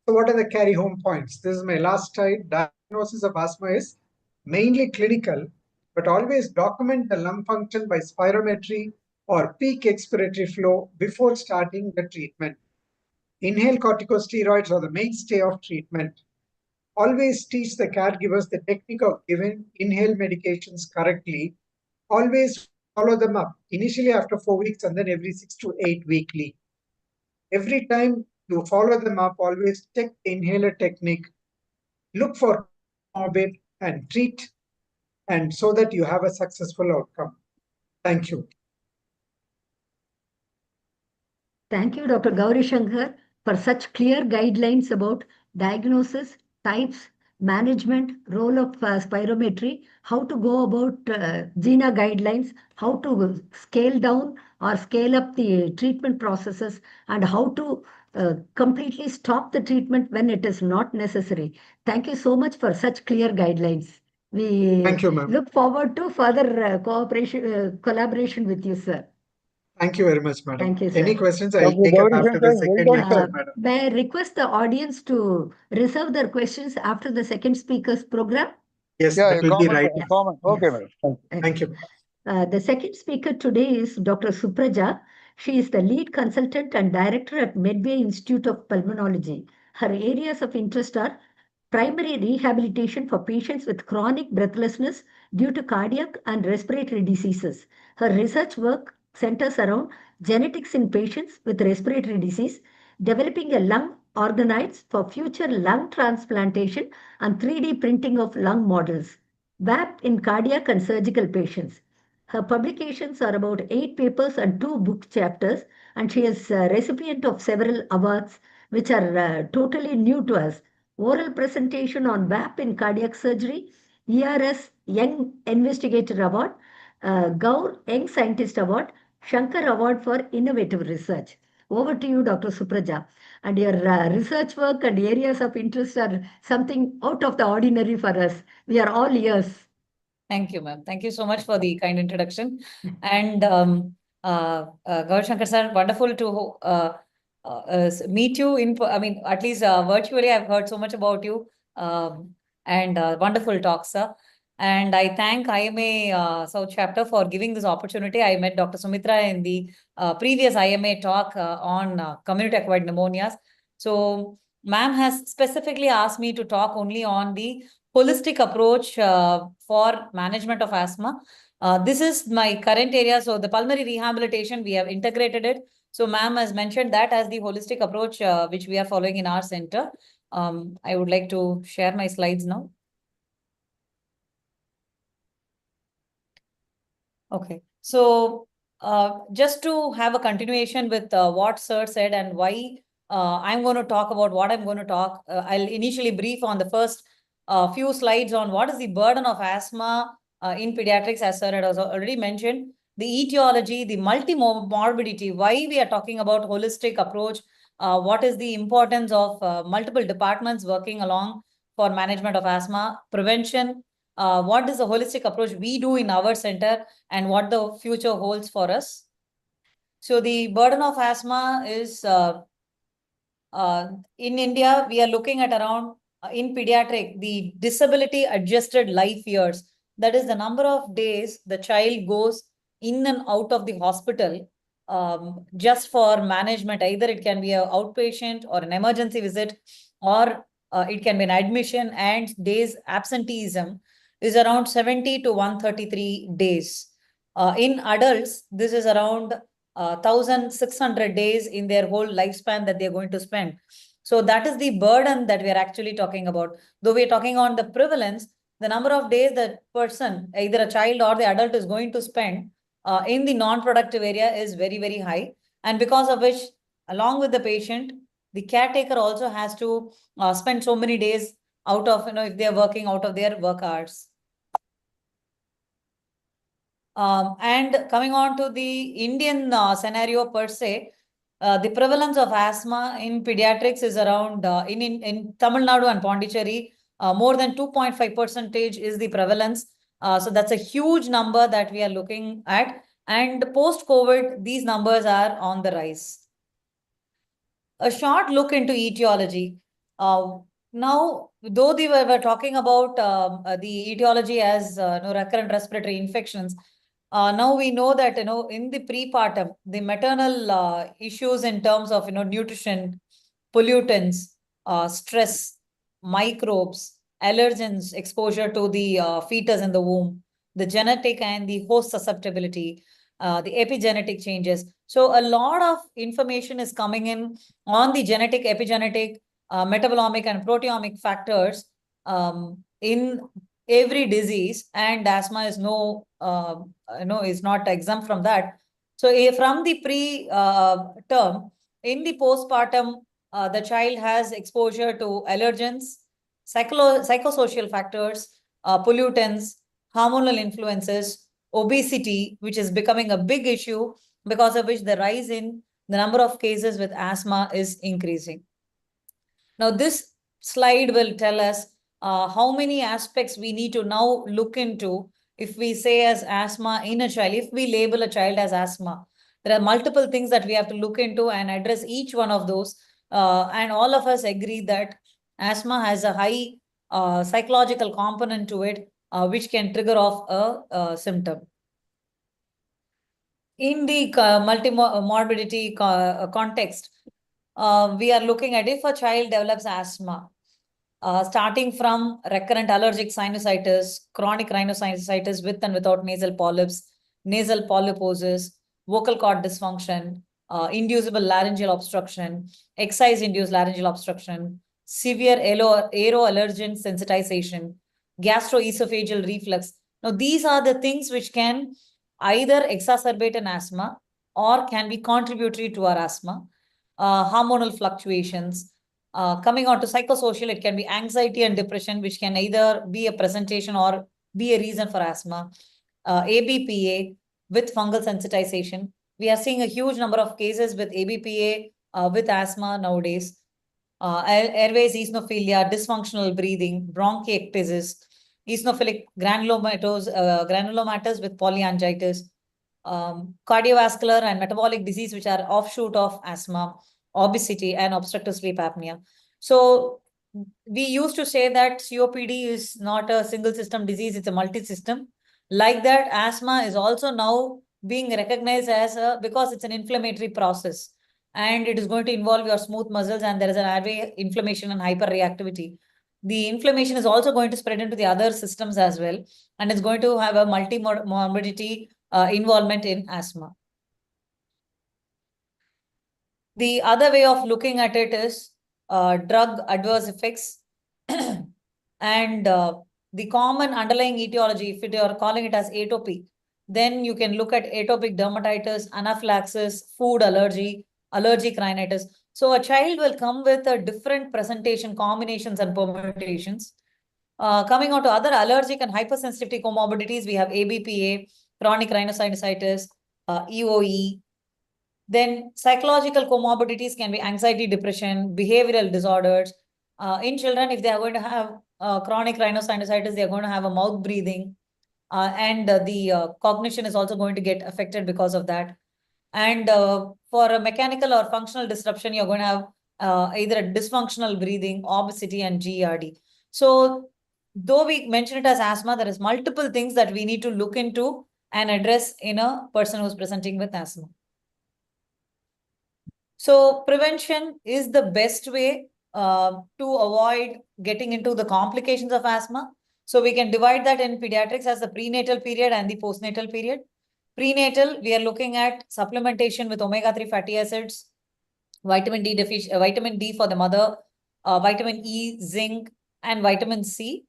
So what are the carry home points? This is my last slide. Diagnosis of asthma is mainly clinical, but always document the lung function by spirometry or peak expiratory flow before starting the treatment. Inhaled corticosteroids are the mainstay of treatment. Always teach the caregivers the technique of giving inhaled medications correctly. Always follow them up, initially after 4 weeks and then every 6 to 8 weekly. Every time you follow them up, always check the inhaler technique, look for morbid and treat, and so that you have a successful outcome. Thank you.
Thank you, Dr. Gauri Shankar, for such clear guidelines about diagnosis, types, management, role of spirometry, how to go about GINA guidelines, how to scale down or scale up the treatment processes, and how to completely stop the treatment when it is not necessary. Thank you so much for such clear guidelines. We
Thank you, ma'am.
look forward to further collaboration with you, sir.
Thank you very much, madam.
Thank you, sir.
Any questions I'll
Dr.
take up
Gauri
after the
Shankar,
second
well done,
lecture,
sir.
madam.
May I request the audience to reserve their questions after the second speaker's program?
Yes,
Yeah,
that will be right.
Yes.
comment. Okay,
Yes.
madam. Thank you.
Thank you.
The second speaker today is Dr. Supraja. She is the lead consultant and director at Medway Institute of Pulmonology. Her areas of interest are primary rehabilitation for patients with chronic breathlessness due to cardiac and respiratory diseases. Her research work centers around genetics in patients with respiratory disease, developing a lung organoids for future lung transplantation, and 3D printing of lung models, VAP in cardiac and surgical patients. Her publications are about 8 papers and 2 book chapters, and she is a recipient of several awards which are totally new to us. Oral presentation on VAP in cardiac surgery, ERS Young Investigator Award, Gaur Young Scientist Award, Shankar Award for Innovative Research. Over to you, Dr. Supraja. And your research work and areas of interest are something out of the ordinary for us. We are all ears.
Thank you, ma'am. Thank you so much for the kind introduction. And Gaur Shankar sir, wonderful to meet you at least virtually. I've heard so much about you, and wonderful talk, sir. And I thank IMA South Chapter for giving this opportunity. I met Dr. Sumitra in the previous IMA talk on community-acquired pneumonias. So, ma'am has specifically asked me to talk only on the holistic approach for management of asthma. This is my current area. So the pulmonary rehabilitation, we have integrated it. So ma'am has mentioned that as the holistic approach, which we are following in our center. I would like to share my slides now. Okay. So just to have a continuation with what sir said and why I'm going to talk about what I'm going to talk. I'll initially brief on the first few slides on what is the burden of asthma in pediatrics, as sir had already mentioned, the etiology, the multimorbidity, why we are talking about holistic approach, what is the importance of multiple departments working along for management of asthma, prevention, what is the holistic approach we do in our center, and what the future holds for us. So the burden of asthma is in India, we are looking at around in pediatric, the disability adjusted life years. That is the number of days the child goes in and out of the hospital just for management. Either it can be an outpatient or an emergency visit or it can be an admission, and days absenteeism is around 70 to 133 days. In adults, this is around 1,600 days in their whole lifespan that they're going to spend. So that is the burden that we are actually talking about. Though we're talking on the prevalence, the number of days that person, either a child or the adult, is going to spend in the non-productive area is very, very high. And because of which, along with the patient, the caretaker also has to spend so many days out of, if they're working out of their work hours. And coming on to the Indian scenario per se, the prevalence of asthma in pediatrics is around, in Tamil Nadu and Pondicherry, more than 2.5% is the prevalence. So that's a huge number that we are looking at. And post-COVID, these numbers are on the rise. A short look into etiology. Now, though we were talking about the etiology as recurrent respiratory infections, now we know that, in the prepartum, the maternal issues in terms of, nutrition, pollutants, stress, microbes, allergens, exposure to the fetus in the womb, the genetic and the host susceptibility, the epigenetic changes. So a lot of information is coming in on the genetic, epigenetic, metabolomic and proteomic factors in every disease, and asthma is is not exempt from that. So from the term, in the postpartum, the child has exposure to allergens, psychosocial factors, pollutants, hormonal influences, obesity, which is becoming a big issue, because of which the rise in the number of cases with asthma is increasing. Now, this slide will tell us how many aspects we need to now look into if we say as asthma in a child, if we label a child as asthma. There are multiple things that we have to look into and address each one of those. And all of us agree that asthma has a high psychological component to it, which can trigger off a symptom. In the multimorbidity context, we are looking at if a child develops asthma, starting from recurrent allergic sinusitis, chronic rhinosinusitis with and without nasal polyps, nasal polyposis, vocal cord dysfunction, inducible laryngeal obstruction, exercise-induced laryngeal obstruction, severe aeroallergen sensitization, gastroesophageal reflux. Now, these are the things which can either exacerbate an asthma or can be contributory to our asthma. Hormonal fluctuations. Coming on to psychosocial, it can be anxiety and depression, which can either be a presentation or be a reason for asthma. ABPA with fungal sensitization. We are seeing a huge number of cases with ABPA with asthma nowadays. Airways eosinophilia, dysfunctional breathing, bronchiectasis, eosinophilic granulomatous with polyangiitis, cardiovascular and metabolic disease, which are offshoot of asthma, obesity, and obstructive sleep apnea. So we used to say that COPD is not a single system disease, it's a multi-system. Like that, asthma is also now being recognized as because it's an inflammatory process, and it is going to involve your smooth muscles, and there is an airway inflammation and hyperreactivity. The inflammation is also going to spread into the other systems as well, and it's going to have a multi-morbidity involvement in asthma. The other way of looking at it is drug adverse effects and the common underlying etiology. If you are calling it as atopy, then you can look at atopic dermatitis, anaphylaxis, food allergy, allergic rhinitis. So a child will come with a different presentation, combinations and permutations. Coming on to other allergic and hypersensitivity comorbidities, we have ABPA, chronic rhinosinusitis, EOE. Then psychological comorbidities can be anxiety, depression, behavioral disorders. In children, if they are going to have chronic rhinosinusitis, they are going to have a mouth breathing, and the cognition is also going to get affected because of that. And for a mechanical or functional disruption, you're going to have either a dysfunctional breathing, obesity, and GERD. So though we mention it as asthma, there is multiple things that we need to look into and address in a person who's presenting with asthma. So prevention is the best way to avoid getting into the complications of asthma. So we can divide that in pediatrics as the prenatal period and the postnatal period. Prenatal, we are looking at supplementation with omega-3 fatty acids, vitamin D for the mother, vitamin E, zinc, and vitamin C,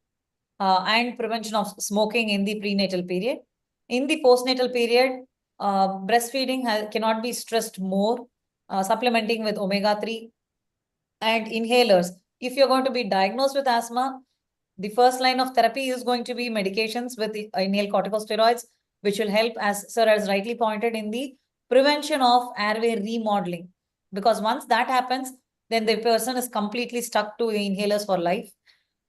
and prevention of smoking in the prenatal period. In the postnatal period, breastfeeding cannot be stressed more, supplementing with omega-3 and inhalers. If you're going to be diagnosed with asthma, the first line of therapy is going to be medications with inhaled corticosteroids, which will help, as sir has rightly pointed, in the prevention of airway remodeling. Because once that happens, then the person is completely stuck to the inhalers for life.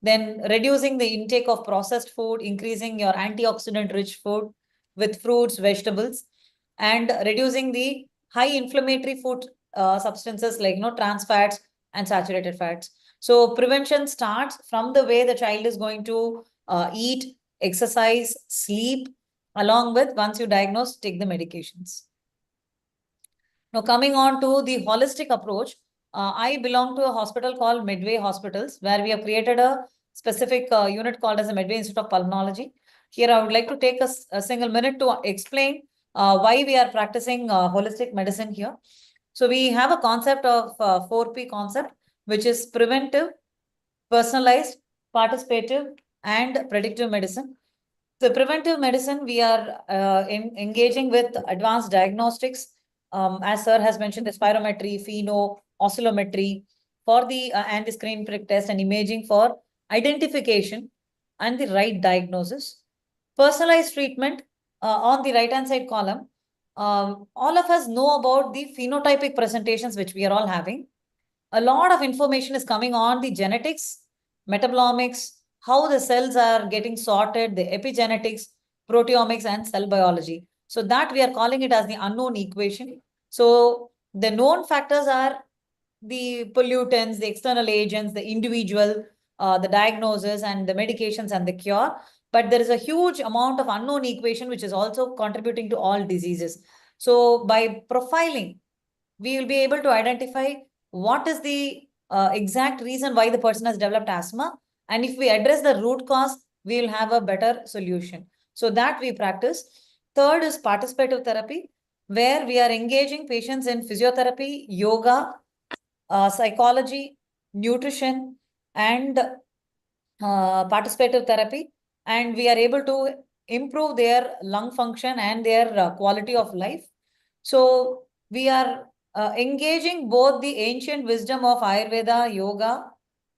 Then reducing the intake of processed food, increasing your antioxidant-rich food with fruits, vegetables, and reducing the high inflammatory food substances like trans fats and saturated fats. So prevention starts from the way the child is going to eat, exercise, sleep, along with, once you diagnose, take the medications. Now, coming on to the holistic approach, I belong to a hospital called Medway Hospitals, where we have created a specific unit called as the Medway Institute of Pulmonology. Here, I would like to take a single minute to explain why we are practicing holistic medicine here. So we have a concept of 4P concept, which is preventive, personalized, participative, and predictive medicine. The preventive medicine, we are engaging with advanced diagnostics. As sir has mentioned, the spirometry, pheno, oscillometry for the and the screen prick test and imaging for identification and the right diagnosis. Personalized treatment on the right-hand side column. All of us know about the phenotypic presentations which we are all having. A lot of information is coming on the genetics, metabolomics, how the cells are getting sorted, the epigenetics, proteomics, and cell biology. So that we are calling it as the unknown equation. So the known factors are the pollutants, the external agents, the individual, the diagnosis, and the medications and the cure. But there is a huge amount of unknown equation which is also contributing to all diseases. So by profiling, we will be able to identify what is the exact reason why the person has developed asthma. And if we address the root cause, we will have a better solution. So that we practice. Third is participative therapy, where we are engaging patients in physiotherapy, yoga, psychology, nutrition, and participative therapy. And we are able to improve their lung function and their quality of life. So we are engaging both the ancient wisdom of Ayurveda, yoga,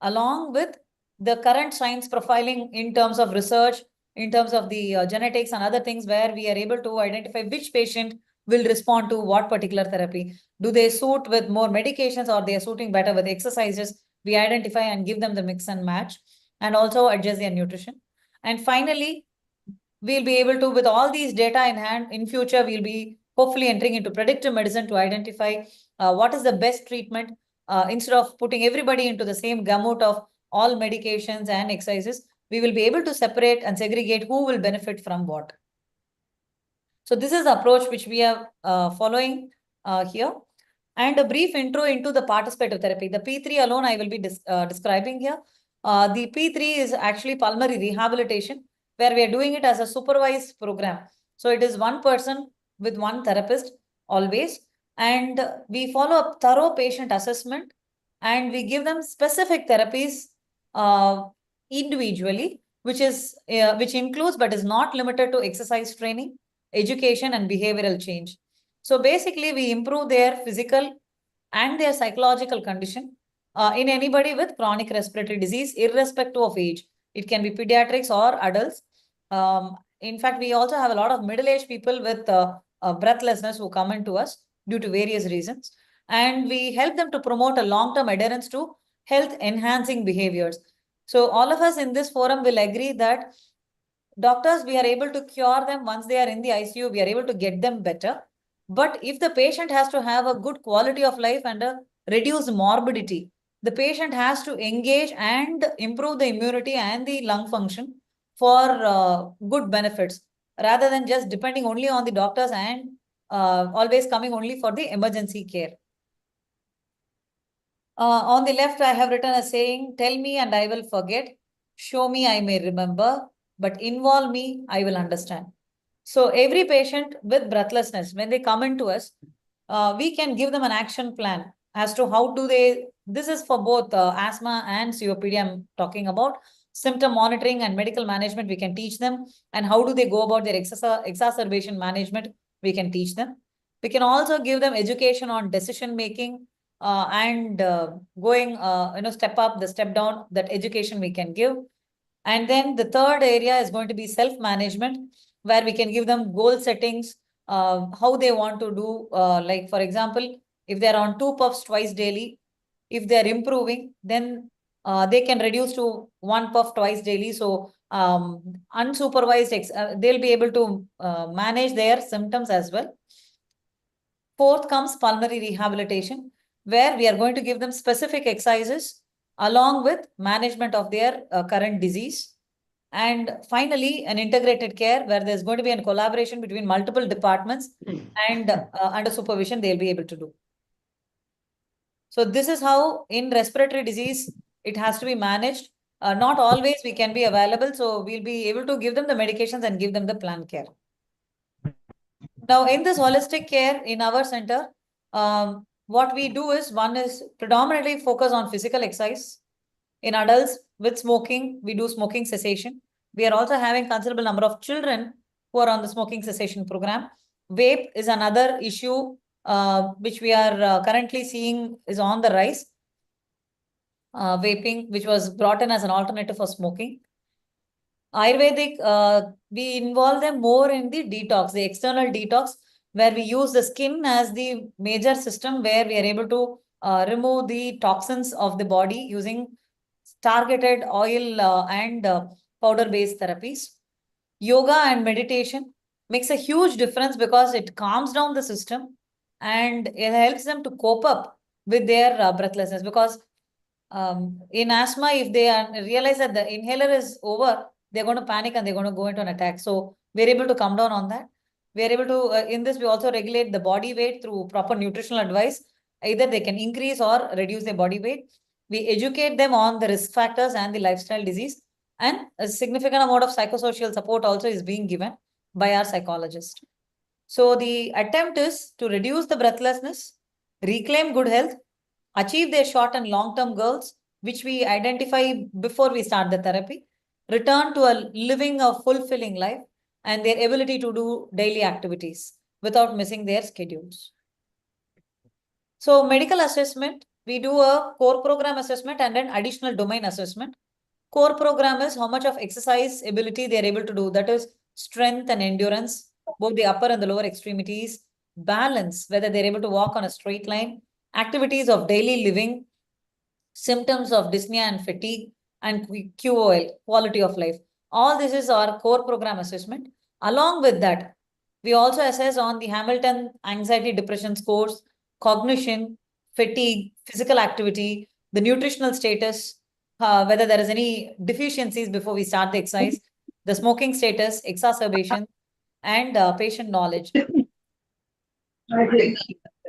along with the current science profiling in terms of research, in terms of the genetics and other things, where we are able to identify which patient will respond to what particular therapy. Do they suit with more medications, or they are suiting better with exercises? We identify and give them the mix and match, and also adjust their nutrition. And finally, we'll be able to, with all these data in hand, in future, we'll be hopefully entering into predictive medicine to identify what is the best treatment. Instead of putting everybody into the same gamut of all medications and exercises, we will be able to separate and segregate who will benefit from what. So this is the approach which we are following here. And a brief intro into the participative therapy. The P3 alone I will be describing here. The P3 is actually pulmonary rehabilitation, where we are doing it as a supervised program. So it is one person with one therapist always. And we follow a thorough patient assessment, and we give them specific therapies individually, which includes but is not limited to exercise training, education, and behavioral change. So basically, we improve their physical and their psychological condition in anybody with chronic respiratory disease, irrespective of age. It can be pediatrics or adults. In fact, we also have a lot of middle-aged people with breathlessness who come into us due to various reasons. And we help them to promote a long-term adherence to health-enhancing behaviors. So all of us in this forum will agree that doctors, we are able to cure them once they are in the ICU. We are able to get them better. But if the patient has to have a good quality of life and a reduced morbidity, the patient has to engage and improve the immunity and the lung function for good benefits, rather than just depending only on the doctors and always coming only for the emergency care. On the left, I have written a saying, tell me and I will forget, show me I may remember, but involve me, I will understand. So every patient with breathlessness, when they come into us, we can give them an action plan as to how do they, this is for both asthma and COPD I'm talking about, symptom monitoring and medical management we can teach them, and how do they go about their exacerbation management we can teach them. We can also give them education on decision making, and going, step up, the step down, that education we can give. And then the third area is going to be self-management, where we can give them goal settings, how they want to do, like for example, if they're on 2 puffs twice daily, if they're improving, then they can reduce to 1 puff twice daily. So unsupervised, they'll be able to manage their symptoms as well. Fourth comes pulmonary rehabilitation, where we are going to give them specific exercises along with management of their current disease. And finally, an integrated care where there's going to be a collaboration between multiple departments and under supervision, they'll be able to do. So this is how in respiratory disease, it has to be managed. Not always we can be available. So we'll be able to give them the medications and give them the planned care. Now, in this holistic care in our center, what we do is, one is predominantly focus on physical exercise. In adults with smoking, we do smoking cessation. We are also having considerable number of children who are on the smoking cessation program. Vape is another issue which we are currently seeing is on the rise. Vaping, which was brought in as an alternative for smoking. Ayurvedic, we involve them more in the detox, the external detox, where we use the skin as the major system where we are able to remove the toxins of the body using targeted oil and powder-based therapies. Yoga and meditation makes a huge difference because it calms down the system and it helps them to cope up with their breathlessness. Because in asthma, if they realize that the inhaler is over, they're going to panic and they're going to go into an attack. So we're able to come down on that. We're able to, in this, we also regulate the body weight through proper nutritional advice. Either they can increase or reduce their body weight. We educate them on the risk factors and the lifestyle disease. And a significant amount of psychosocial support also is being given by our psychologist. So the attempt is to reduce the breathlessness, reclaim good health, achieve their short and long-term goals, which we identify before we start the therapy, return to a living a fulfilling life, and their ability to do daily activities without missing their schedules. So medical assessment, we do a core program assessment and an additional domain assessment. Core program is how much of exercise ability they are able to do. That is strength and endurance, both the upper and the lower extremities, balance, whether they're able to walk on a straight line, activities of daily living, symptoms of dyspnea and fatigue, and QOL, quality of life. All this is our core program assessment. Along with that, we also assess on the Hamilton anxiety depression scores, cognition, fatigue, physical activity, the nutritional status, whether there is any deficiencies before we start the exercise, the smoking status, exacerbation, and patient knowledge.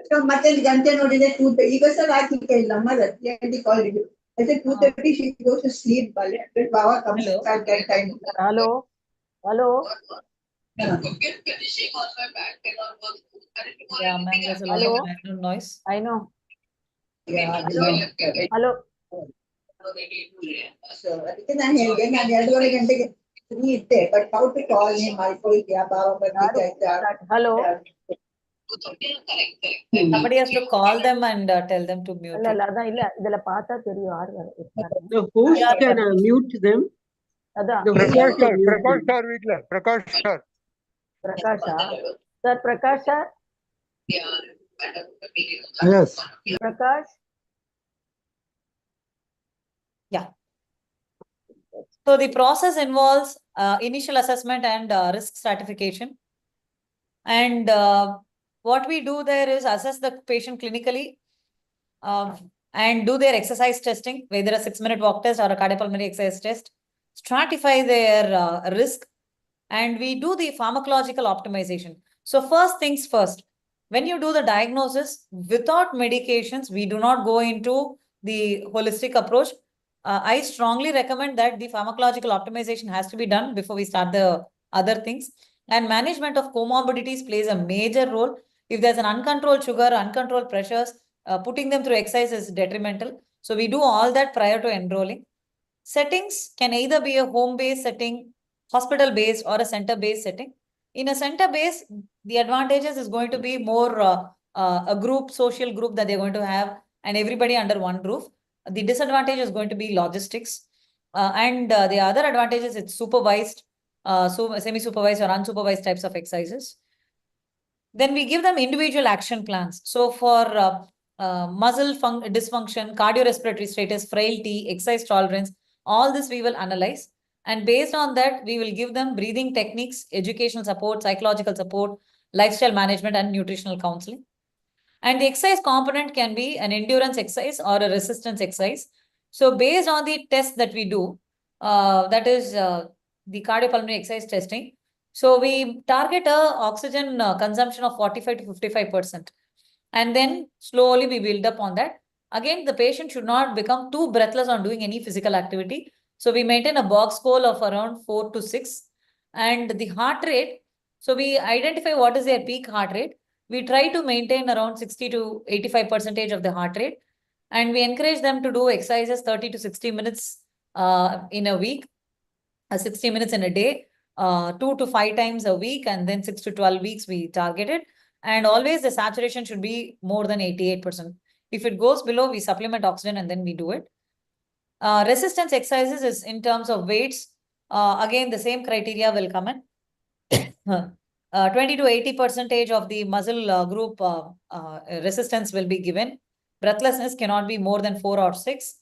So ಮತ್ತೆ ಗಂಟೆ ನೋಡಿದ್ರೆ 2 ಈಗ sir ಹಾಕಿಕ್ಕೆ ಇಲ್ಲ mother ಕಾಲ್ ಇದು I said 2:30 she goes to sleep but Baba comes at that time.
Hello. Hello.
Yeah, ma'am, there's a lot of background noise.
I know.
Yeah.
Hello.
So ಅದಕ್ಕೆ ನಾನು ಹೇಳಿದೆ ನಾನು 2:30 ಗಂಟೆಗೆ ಫ್ರೀ ಇದ್ದೆ but how to call him ಮಾಡ್ಕೊಳ್ತೀಯಾ ಬಾಬಾ ಬರ್ಲಿಕ್ಕೆ ಆಯ್ತಾ.
Hello.
Somebody has to call them and tell them to mute.
இல்ல அதான் இல்ல இதெல்லாம் பார்த்தா தெரியும் யார் இருக்காங்க.
The host can mute them.
அதான்
Prakash sir வீட்ல Prakash sir.
பிரகாஷா sir Prakash sir.
Yes.
Prakash.
Yeah. So the process involves initial assessment and risk stratification. And what we do there is assess the patient clinically and do their exercise testing, whether a 6-minute walk test or a cardiopulmonary exercise test, stratify their risk, and we do the pharmacological optimization. So first things first, when you do the diagnosis, without medications, we do not go into the holistic approach. I strongly recommend that the pharmacological optimization has to be done before we start the other things. And management of comorbidities plays a major role. If there's an uncontrolled sugar, uncontrolled pressures, putting them through exercise is detrimental. So we do all that prior to enrolling. Settings can either be a home-based setting, hospital-based, or a center-based setting. In a center-based, the advantages is going to be more a group, social group that they're going to have, and everybody under one roof. The disadvantage is going to be logistics. And the other advantage is it's supervised, so semi-supervised or unsupervised types of exercises. Then we give them individual action plans. So for muscle dysfunction, cardiorespiratory status, frailty, exercise tolerance, all this we will analyze. And based on that, we will give them breathing techniques, educational support, psychological support, lifestyle management, and nutritional counseling. And the exercise component can be an endurance exercise or a resistance exercise. So based on the test that we do, that is the cardiopulmonary exercise testing. So we target a oxygen consumption of 45 to 55%. And then slowly we build up on that. Again, the patient should not become too breathless on doing any physical activity. So we maintain a box goal of around 4 to 6. And the heart rate, so we identify what is their peak heart rate. We try to maintain around 60 to 85% of the heart rate. And we encourage them to do exercises 30 to 60 minutes in a week, 60 minutes in a day, 2 to 5 times a week, and then 6 to 12 weeks we target it. And always the saturation should be more than 88%. If it goes below, we supplement oxygen and then we do it. Resistance exercises is in terms of weights. Again, the same criteria will come in. 20 to 80% of the muscle group resistance will be given. Breathlessness cannot be more than 4 or 6.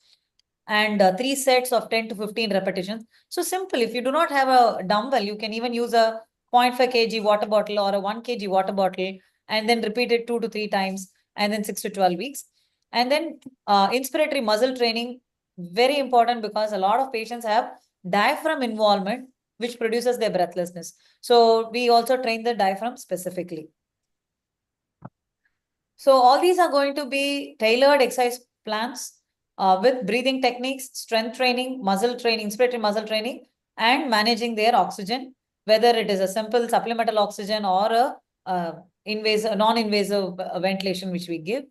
And 3 sets of 10 to 15 repetitions. So simple. If you do not have a dumbbell, you can even use a 0.5 kg water bottle or a 1 kg water bottle and then repeat it 2 to 3 times and then 6 to 12 weeks. And then inspiratory muscle training, very important because a lot of patients have diaphragm involvement, which produces their breathlessness. So we also train the diaphragm specifically. So all these are going to be tailored exercise plans with breathing techniques, strength training, muscle training, inspiratory muscle training, and managing their oxygen, whether it is a simple supplemental oxygen or a non-invasive ventilation which we give.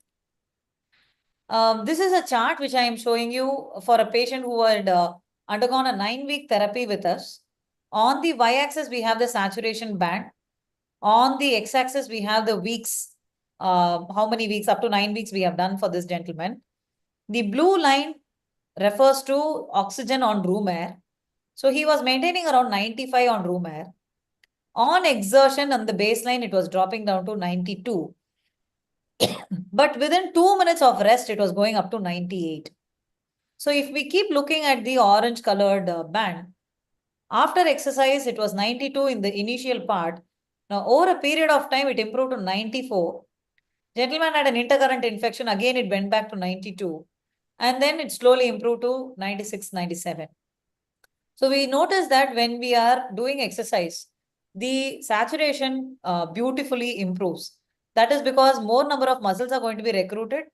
This is a chart which I am showing you for a patient who had undergone a 9-week therapy with us. On the y-axis, we have the saturation band. On the x-axis, we have the weeks, how many weeks, up to 9 weeks we have done for this gentleman. The blue line refers to oxygen on room air. So he was maintaining around 95 on room air. On exertion on the baseline, it was dropping down to 92. But within 2 minutes of rest, it was going up to 98. So if we keep looking at the orange colored band, after exercise, it was 92 in the initial part. Now, over a period of time, it improved to 94. Gentleman had an intercurrent infection. Again, it went back to 92. And then it slowly improved to 96, 97. So we notice that when we are doing exercise, the saturation beautifully improves. That is because more number of muscles are going to be recruited.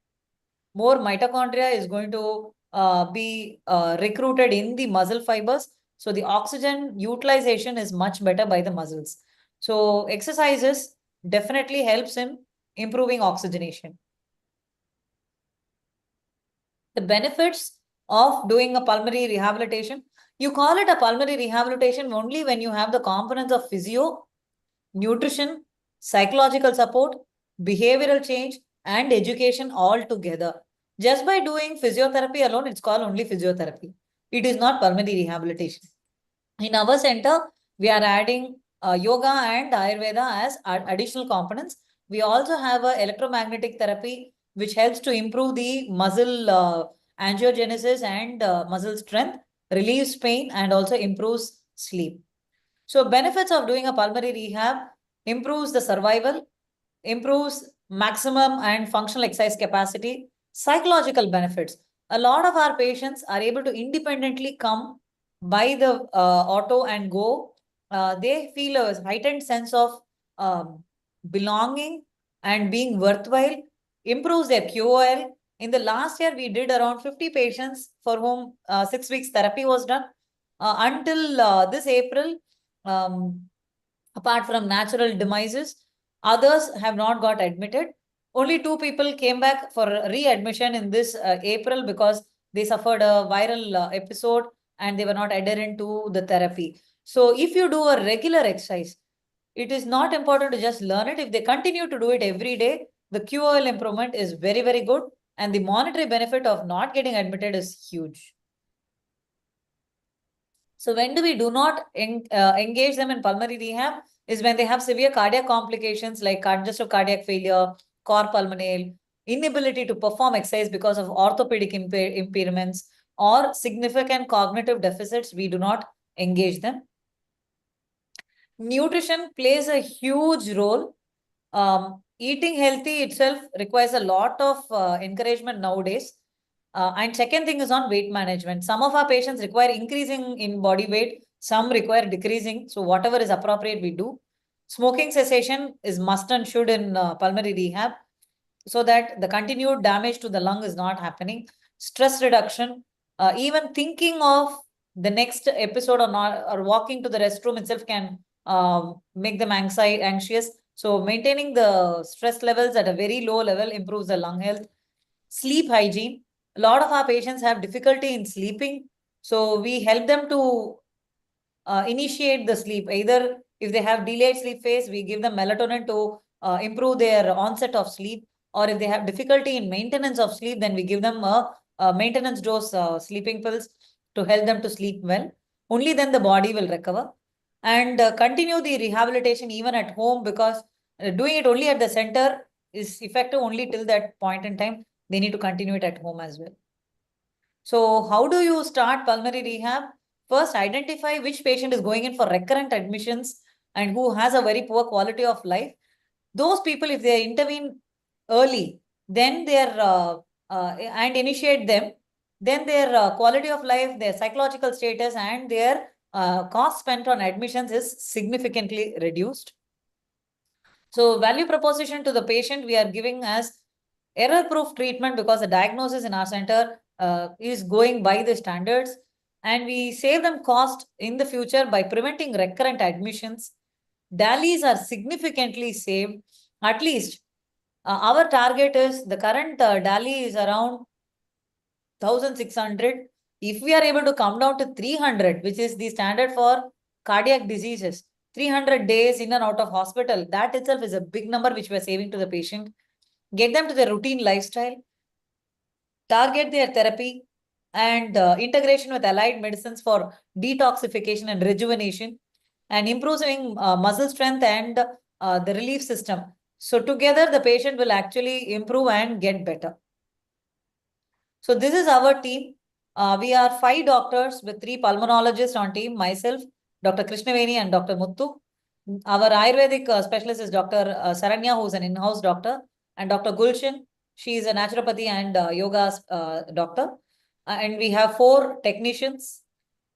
More mitochondria is going to be recruited in the muscle fibers. So the oxygen utilization is much better by the muscles. So exercises definitely helps in improving oxygenation. The benefits of doing a pulmonary rehabilitation. You call it a pulmonary rehabilitation only when you have the components of physio, nutrition, psychological support, behavioral change, and education all together. Just by doing physiotherapy alone, it's called only physiotherapy. It is not pulmonary rehabilitation. In our center, we are adding yoga and Ayurveda as additional components. We also have a electromagnetic therapy, which helps to improve the muscle angiogenesis and muscle strength, relieves pain, and also improves sleep. So benefits of doing a pulmonary rehab: improves the survival, improves maximum and functional exercise capacity, psychological benefits. A lot of our patients are able to independently come buy the auto and go. They feel a heightened sense of belonging and being worthwhile, improves their QOL, In the last year, we did around 50 patients for whom 6 weeks therapy was done. Until this April, apart from natural demises, others have not got admitted. Only 2 people came back for readmission in this April because they suffered a viral episode and they were not adherent to the therapy. So if you do a regular exercise, it is not important to just learn it. If they continue to do it every day, the QOL improvement is very, very good. And the monetary benefit of not getting admitted is huge. So when do we do not engage them in pulmonary rehab is when they have severe cardiac complications like congestive cardiac failure, cor pulmonale, inability to perform exercise because of orthopedic impairments or significant cognitive deficits. We do not engage them. Nutrition plays a huge role. Eating healthy itself requires a lot of encouragement nowadays. And second thing is on weight management. Some of our patients require increasing in body weight. Some require decreasing. So whatever is appropriate, we do. Smoking cessation is must and should in pulmonary rehab so that the continued damage to the lung is not happening. Stress reduction, even thinking of the next episode or not, or walking to the restroom itself can make them anxious. So maintaining the stress levels at a very low level improves the lung health. Sleep hygiene. A lot of our patients have difficulty in sleeping. So we help them to initiate the sleep. Either if they have delayed sleep phase, we give them melatonin to improve their onset of sleep. Or if they have difficulty in maintenance of sleep, then we give them a maintenance dose sleeping pills to help them to sleep well. Only then the body will recover. And continue the rehabilitation even at home, because doing it only at the center is effective only till that point in time. They need to continue it at home as well. So how do you start pulmonary rehab? First, identify which patient is going in for recurrent admissions and who has a very poor quality of life. Those people, if they intervene early, then and initiate them, then their quality of life, their psychological status, and their cost spent on admissions is significantly reduced. So value proposition to the patient, we are giving as error-proof treatment because the diagnosis in our center is going by the standards, and we save them cost in the future by preventing recurrent admissions. DALIs are significantly saved. At least our target is the current DALI is around 1,600. If we are able to come down to 300, which is the standard for cardiac diseases, 300 days in and out of hospital, that itself is a big number which we are saving to the patient. Get them to their routine lifestyle, target their therapy, and integration with allied medicines for detoxification and rejuvenation, and improving muscle strength and the relief system. So together, the patient will actually improve and get better. So this is our team. We are 5 doctors with 3 pulmonologists on team, myself, Dr. Krishnaveni and Dr. Muthu. Our Ayurvedic specialist is Dr. Saranya, who is an in-house doctor, and Dr. Gulshan. She is a naturopathy and yoga doctor. And we have 4 technicians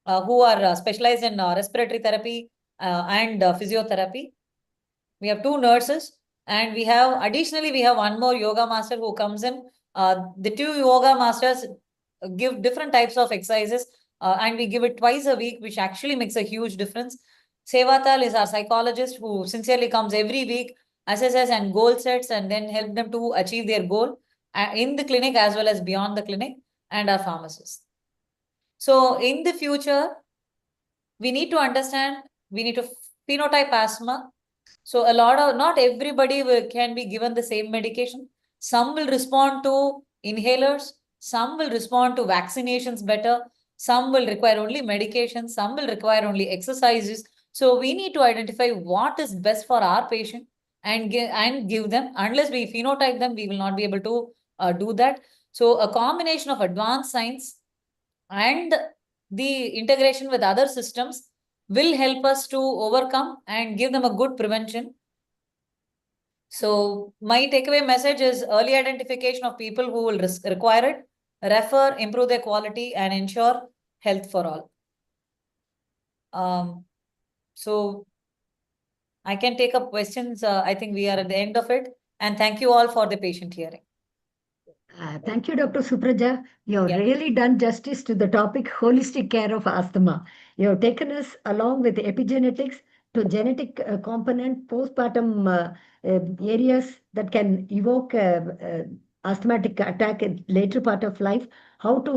who are specialized in respiratory therapy and physiotherapy. We have 2 nurses, and we have additionally, we have 1 more yoga master who comes in. The 2 yoga masters give different types of exercises, and we give it twice a week, which actually makes a huge difference. Sevatal is our psychologist who sincerely comes every week, assesses and goal sets, and then help them to achieve their goal in the clinic as well as beyond the clinic, and our pharmacist. So in the future, we need to understand, we need to phenotype asthma. So not everybody can be given the same medication. Some will respond to inhalers, some will respond to vaccinations better, some will require only medication, some will require only exercises. So we need to identify what is best for our patient and give them. Unless we phenotype them, we will not be able to do that. So a combination of advanced science and the integration with other systems will help us to overcome and give them a good prevention. So my takeaway message is early identification of people who will require it, refer, improve their quality, and ensure health for all. So I can take up questions. I think we are at the end of it. And thank you all for the patient hearing.
Thank you, Dr. Supraja. You have
Yeah.
really done justice to the topic holistic care of asthma. You have taken us along with epigenetics to genetic component, postpartum areas that can evoke asthmatic attack in later part of life, how to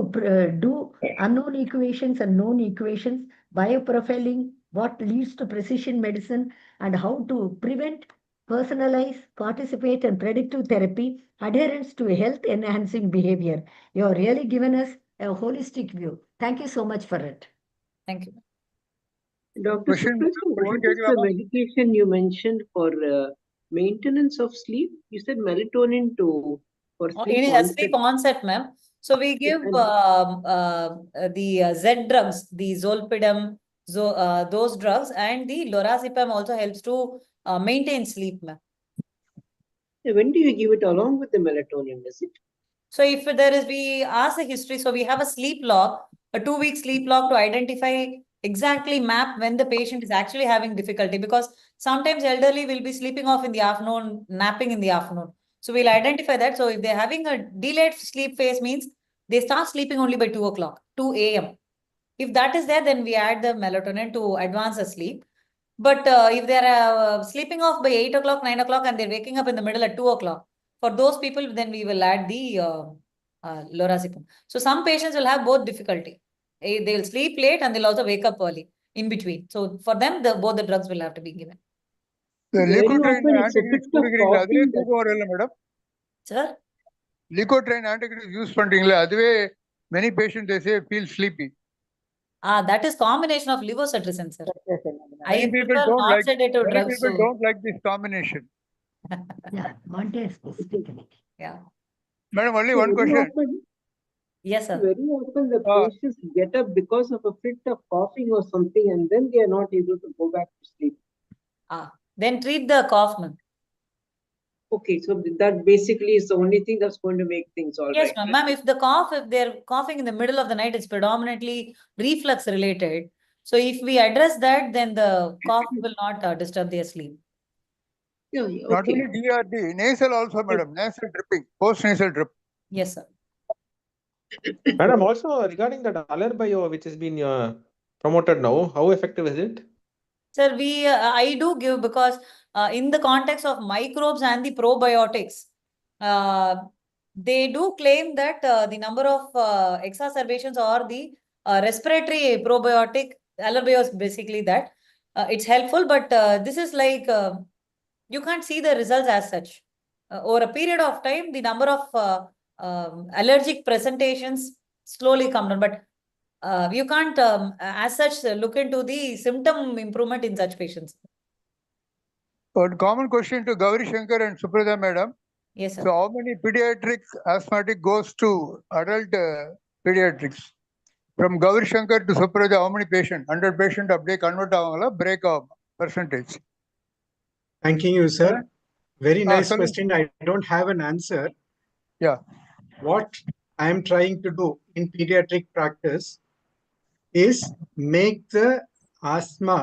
do unknown equations and known equations, bioprofiling, what leads to precision medicine, and how to prevent, personalize, participate, and predictive therapy, adherence to health enhancing behavior. You have really given us a holistic view. Thank you so much for it.
Thank you.
Dr.
Question,
Supraja,
question
what is the
கேட்கலாமா?
medication you mentioned for maintenance of sleep? You said melatonin for sleep
In a sleep onset, ma'am. So we give the Z drugs, the zolpidem, those drugs, and the lorazepam also helps to maintain sleep, ma'am.
When do you give it along with the melatonin? Is it?
So if there is, we ask the history, so we have a sleep log, a 2-week sleep log to identify exactly map when the patient is actually having difficulty, because sometimes elderly will be sleeping off in the afternoon, napping in the afternoon. So we'll identify that. So if they're having a delayed sleep phase, means they start sleeping only by 2 o'clock, 2 a.m. If that is there, then we add the melatonin to advance the sleep. But if they're sleeping off by 8 o'clock, 9 o'clock, and they're waking up in the middle at 2 o'clock, for those people, then we will add the lorazepam. So some patients will have both difficulty. They'll sleep late and they'll also wake up early in between. So for them, both the drugs will have to be given.
Very
Leukotriene
often it's a
antibiotics
bit of
கொடுக்குறீங்களா அதுவே
coughing that
தூக்கம் வரல madam
Sir?
Leukotriene antibiotics use பண்றீங்களா அதுவே many patients they say feel sleepy.
That is combination of levocetirizine, sir. I
Many people
prefer
don't like
non-sedative
many
drugs.
people
So
don't like this combination.
Yeah, Monte specifically.
yeah.
Madam, only one
very
question.
often,
Yes, sir.
very often the
Ah.
patients get up because of a fit of coughing or something, and then they are not able to go back to sleep.
Then treat the cough, ma'am.
Okay, so that basically is the only thing that's going to make things all
Yes,
right.
ma'am. Ma'am, if they're coughing in the middle of the night, it's predominantly reflux related. So if we address that, then the cough will not disturb their sleep.
Yeah,
Not
okay.
only DRD, nasal also, madam. Nasal dripping, post nasal drip.
Yes, sir.
Madam, also regarding that Allerbio, which has been promoted now, how effective is it?
Sir, I do give, because in the context of microbes and the probiotics, they do claim that the number of exacerbations or the respiratory probiotic, Allerbio is basically that. It's helpful, but this is like, you can't see the results as such. Over a period of time, the number of allergic presentations slowly come down, but you can't, as such, look into the symptom improvement in such patients.
One common question to Gauri Shankar and Suprada madam.
Yes, sir.
So how many pediatric asthmatic goes to adult pediatrics? From Gauri Shankar to Suprada, how many patient? 100 patient அப்படியே convert ஆவாங்களா break ஆகும் percentage?
Thanking you, sir. Very nice
சொல்லுங்க.
question. I don't have an answer.
Yeah.
What I am trying to do in pediatric practice is make the asthma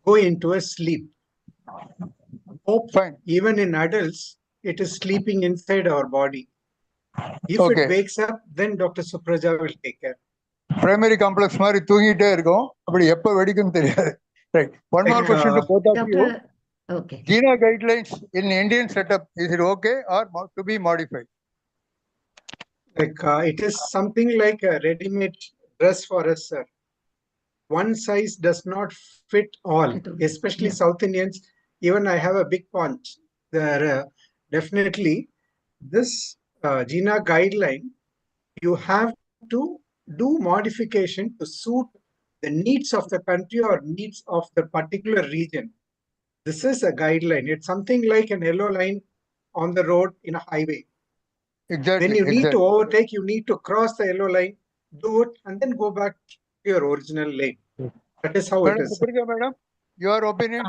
go into a sleep. Hope
Fine.
even in adults, it is sleeping inside our body. If
Okay.
it wakes up, then Dr. Supraja will take care.
Primary complex மாதிரி தூங்கிட்டே இருக்கும் அப்படி எப்போ வெடிக்கும் தெரியாது. Right. One more question to both of you.
Doctor, okay.
GINA guidelines in Indian setup, is it okay or to be modified?
Like it is something like a ready-made dress for us, sir. One size does not fit all, especially
Yeah.
South Indians. Even I have a big point. There, definitely, this GINA guideline, you have to do modification to suit the needs of the country or needs of the particular region. This is a guideline. It's something like an yellow line on the road in a highway.
Exactly.
When you need
exactly.
to overtake, you need to cross the yellow line, do it, and then go back to your original lane. That is how it
Madam
is.
Supriya madam, your opinion?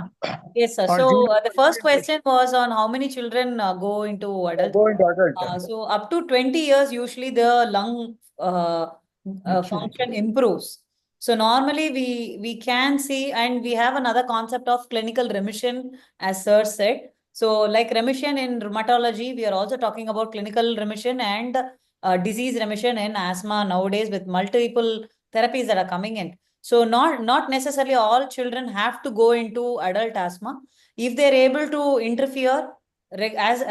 Yes, sir.
On
So
GINA
the first question was on how many children go into adult.
Go into adult.
So up to 20 years, usually the lung function improves. So normally we can see, and we have another concept of clinical remission, as sir said. So like remission in rheumatology, we are also talking about clinical remission and disease remission in asthma nowadays with multiple therapies that are coming in. So not necessarily all children have to go into adult asthma. If they're able to interfere, as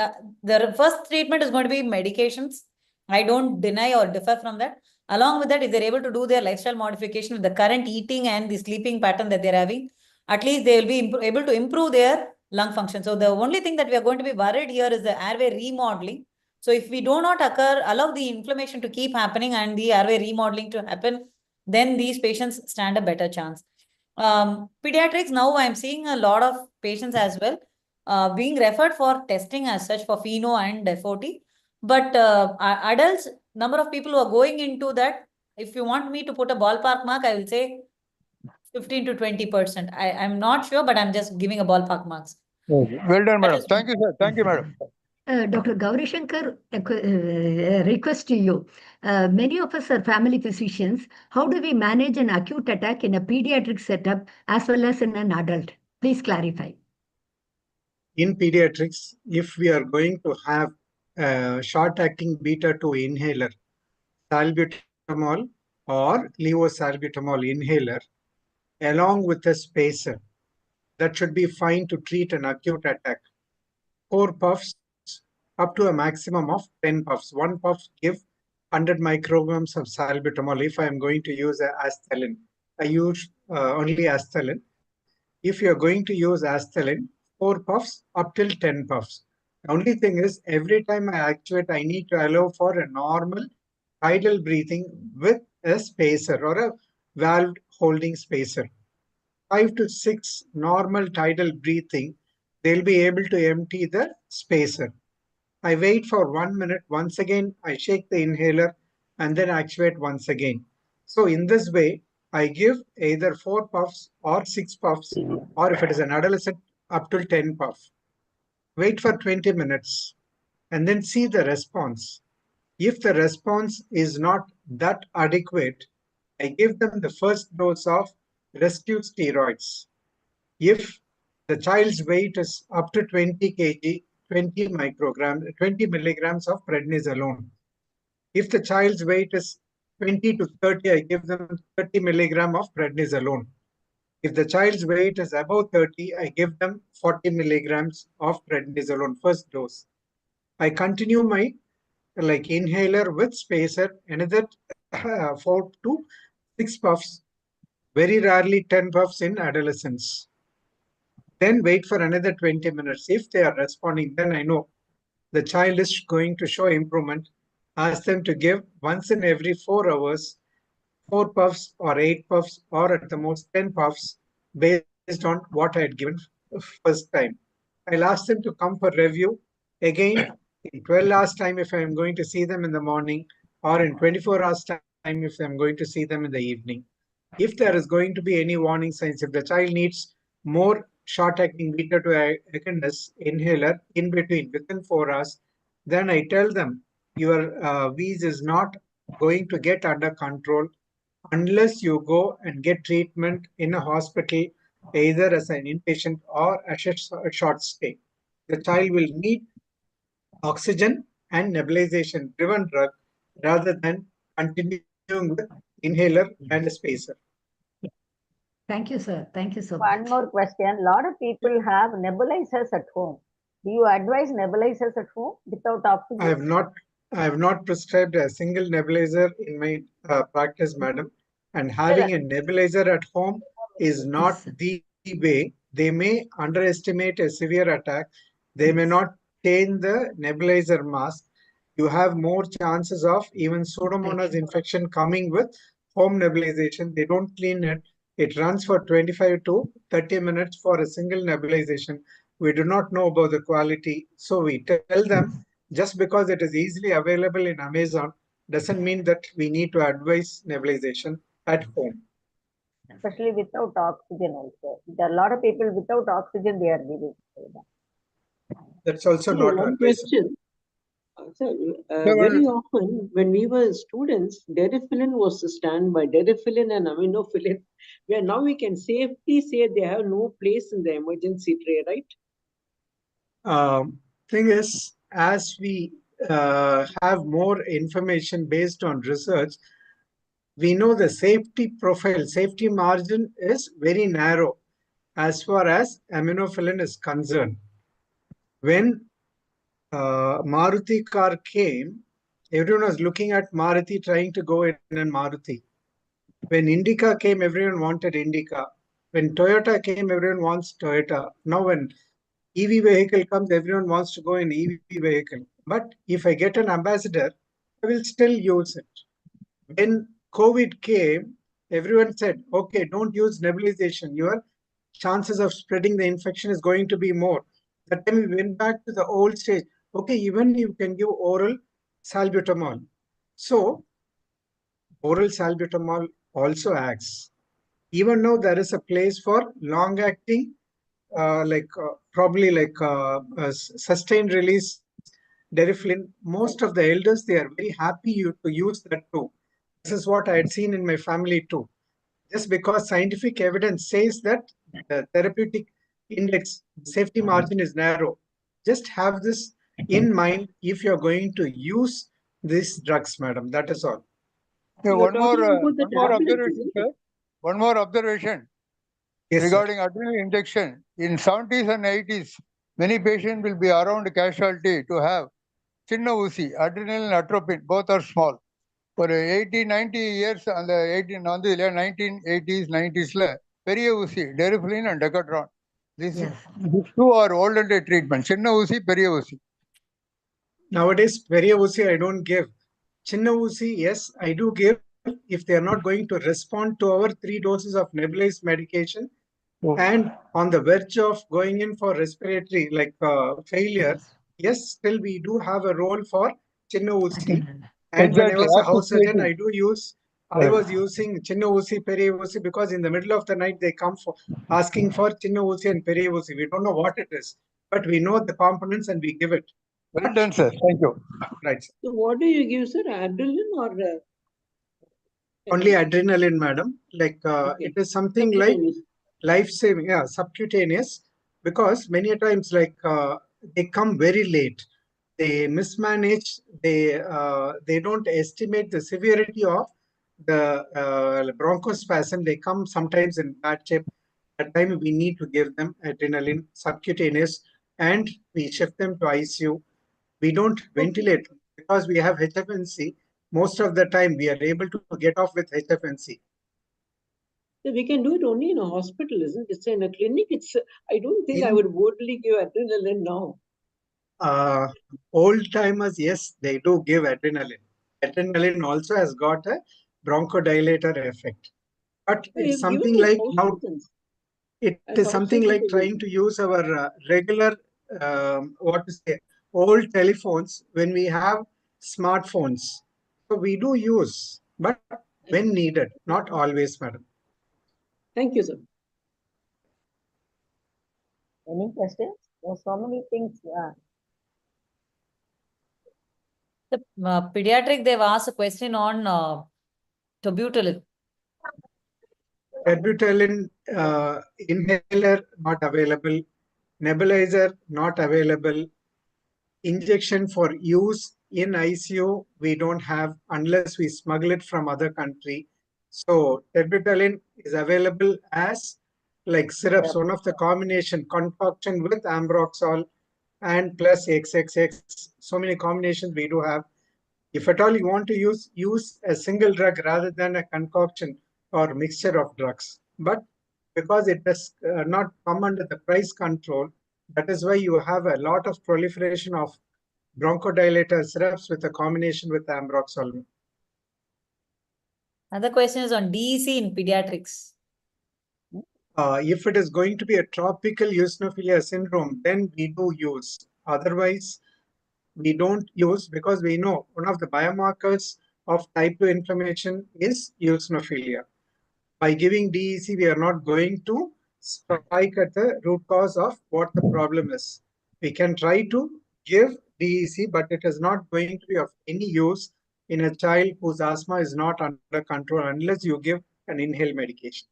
the first treatment is going to be medications. I don't deny or differ from that. Along with that, if they're able to do their lifestyle modification with the current eating and the sleeping pattern that they're having, at least they will be able to improve their lung function. So the only thing that we are going to be worried here is the airway remodeling. So if we do not allow the inflammation to keep happening and the airway remodeling to happen, then these patients stand a better chance. Pediatrics, now I'm seeing a lot of patients as well being referred for testing as such for FeNO and FOT. But adults, number of people who are going into that, if you want me to put a ballpark mark, I will say 15 to 20%. I'm not sure, but I'm just giving a ballpark marks.
Well done, madam. Thank you, sir. Thank you, madam.
Dr. Gauri Shankar, request to you. Many of us are family physicians. How do we manage an acute attack in a pediatric setup as well as in an adult? Please clarify.
In pediatrics, if we are going to have a short-acting beta-2 inhaler, salbutamol or levosalbutamol inhaler, along with a spacer, that should be fine to treat an acute attack. 4 puffs up to a maximum of 10 puffs. 1 puff give 100 micrograms of salbutamol. If I am going to use Asthalin, I use only Asthalin. If you are going to use Asthalin, 4 puffs up till 10 puffs. The only thing is, every time I actuate, I need to allow for a normal tidal breathing with a spacer or a valve holding spacer. 5 to 6 normal tidal breathing, they'll be able to empty the spacer. I wait for 1 minute. Once again, I shake the inhaler and then actuate once again. So in this way, I give either 4 puffs or 6 puffs, or if it is an adolescent, up to 10 puffs. Wait for 20 minutes and then see the response. If the response is not that adequate, I give them the first dose of rescue steroids. If the child's weight is up to 20 kg, 20 milligrams of prednisolone. If the child's weight is 20 to 30, I give them 30 milligram of prednisolone. If the child's weight is above 30, I give them 40 milligrams of prednisolone, first dose. I continue my inhaler with spacer, another 4 to 6 puffs, very rarely 10 puffs in adolescents. Then wait for another 20 minutes. If they are responding, then I know the child is going to show improvement. Ask them to give once in every 4 hours, 4 puffs or 8 puffs, or at the most 10 puffs, based on what I had given first time. I'll ask them to come for review again in 12 hours time if I'm going to see them in the morning, or in 24 hours time if I'm going to see them in the evening. If there is going to be any warning signs, if the child needs more short-acting beta-2 agonist inhaler in between, within 4 hours, then I tell them your wheeze is not going to get under control unless you go and get treatment in a hospital, either as an inpatient or a short stay. The child will need oxygen and nebulization driven drug rather than continuing with inhaler and a spacer.
Thank you, sir. Thank you so much.
One more question. A lot of people have nebulizers at home. Do you advise nebulizers at home without oxygen?
I have not prescribed a single nebulizer in my practice, madam. And having a nebulizer at home is not the way. They may underestimate a severe attack. They may not change the nebulizer mask. You have more chances of even Pseudomonas infection coming with home nebulization. They don't clean it. It runs for 25 to 30 minutes for a single nebulization. We do not know about the quality. So we tell them, just because it is easily available in Amazon doesn't mean that we need to advise nebulization at home.
Especially without oxygen also. There are a lot of people without oxygen, they are giving.
That's also not
one
advisable.
question. Sir, very often when we were students, Derifilin was the standby, Derifilin and Aminofilin, where now we can safely say they have no place in the emergency tray, right?
Thing is, as we have more information based on research, we know the safety profile, safety margin is very narrow as far as aminophylline is concerned. When Maruti car came, everyone was looking at Maruti, trying to go in Maruti. When Indica came, everyone wanted Indica. When Toyota came, everyone wants Toyota. Now when EV vehicle comes, everyone wants to go in EV vehicle. But if I get an ambassador, I will still use it. When COVID came, everyone said, okay, don't use nebulization. Your chances of spreading the infection is going to be more. That time we went back to the old stage. Okay, even you can give oral salbutamol. So oral salbutamol also acts. Even now there is a place for long-acting, probably sustained release deriflin. Most of the elders, they are very happy to use that too. This is what I had seen in my family too. Just because scientific evidence says that the therapeutic index safety margin is narrow. Just have this in mind if you're going to use these drugs, madam. That is all.
Yeah,
You are talking about the tablets,
observation,
isn't
sir.
it?
One more observation
Yes, sir.
regarding adrenal injection. In 70s and 80s, many patients will be around casualty to have chinna usi, adrenal and atropine, both are small. For 80, 90 years on the 1980s, 90s, பெரிய ஊசி, deriflin and decadron. These two are older day treatment. Chinna usi, பெரிய ஊசி.
Nowadays, Peria Usi I don't give. Chinna Usi, yes, I do give if they are not going to respond to our 3 doses of nebulized medication and on the verge of going in for respiratory failure. Yes, still we do have a role for Chinna Usi. And when I
Exactly,
was a house surgeon,
associated.
I was using Chinna Usi, Peria Usi because in the middle of the night they come for asking for Chinna Usi and Peria Usi. We don't know what it is, but we know the components and we give it.
Well done, sir. Thank you.
Right, sir.
So what do you give, sir? Adrenaline or
Only adrenaline, madam.
Okay.
It is something like
subcutaneous?
life-saving, yeah, subcutaneous, because many a times they come very late. They mismanage, they don't estimate the severity of the bronchospasm. They come sometimes in bad shape. At time we need to give them adrenaline subcutaneous and we shift them to ICU. We don't ventilate because we have HFNC. Most of the time we are able to get off with HFNC.
So we can do it only in a hospital, isn't it? It's in a clinic. I don't think I would boldly give adrenaline now.
Old timers, yes, they do give adrenaline. Adrenaline also has got a bronchodilator effect. But it's something like now, it is something like trying to use our regular, old telephones when we have smartphones. So we do use, but when needed, not always, madam.
Thank you, sir.
Any questions? There are so many things.
The pediatric, they've asked a question on Tobutolin.
Terbutaline inhaler not available, nebulizer not available, injection for use in ICU we don't have unless we smuggle it from other country. So terbutaline is available as like syrups, one of the combination concoction with ambroxol and plus XXX. So many combinations we do have. If at all you want to use a single drug rather than a concoction or mixture of drugs. But because it does not come under the price control, that is why you have a lot of proliferation of bronchodilator syrups with a combination with ambroxol.
Another question is on DEC in pediatrics.
If it is going to be a tropical eosinophilia syndrome, then we do use. Otherwise, we don't use because we know one of the biomarkers of type 2 inflammation is eosinophilia. By giving DEC, we are not going to strike at the root cause of what the problem is. We can try to give DEC, but it is not going to be of any use in a child whose asthma is not under control unless you give an inhaled medication.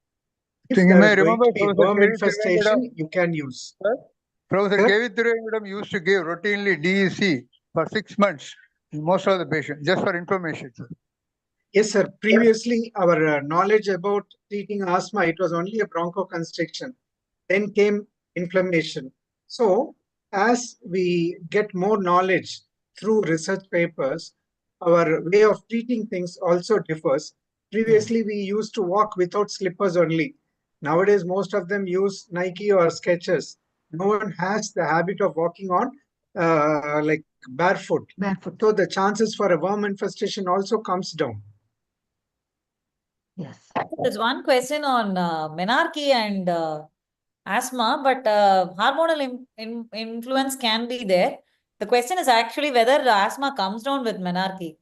If there is going to be worm infestation, you can use.
Professor
Sir?
K.V. Thiruve madam used to give routinely DEC for 6 months in most of the patients, just for information, sir.
Yes, sir. Previously, our knowledge about treating asthma, it was only a bronchoconstriction. Then came inflammation. So, as we get more knowledge through research papers, our way of treating things also differs. Previously, we used to walk without slippers only. Nowadays, most of them use Nike or Skechers. No one has the habit of walking on like barefoot.
Barefoot.
So the chances for a worm infestation also comes down.
Yes.
There's one question on menarche and asthma, but hormonal influence can be there. The question is actually whether asthma comes down with menarche.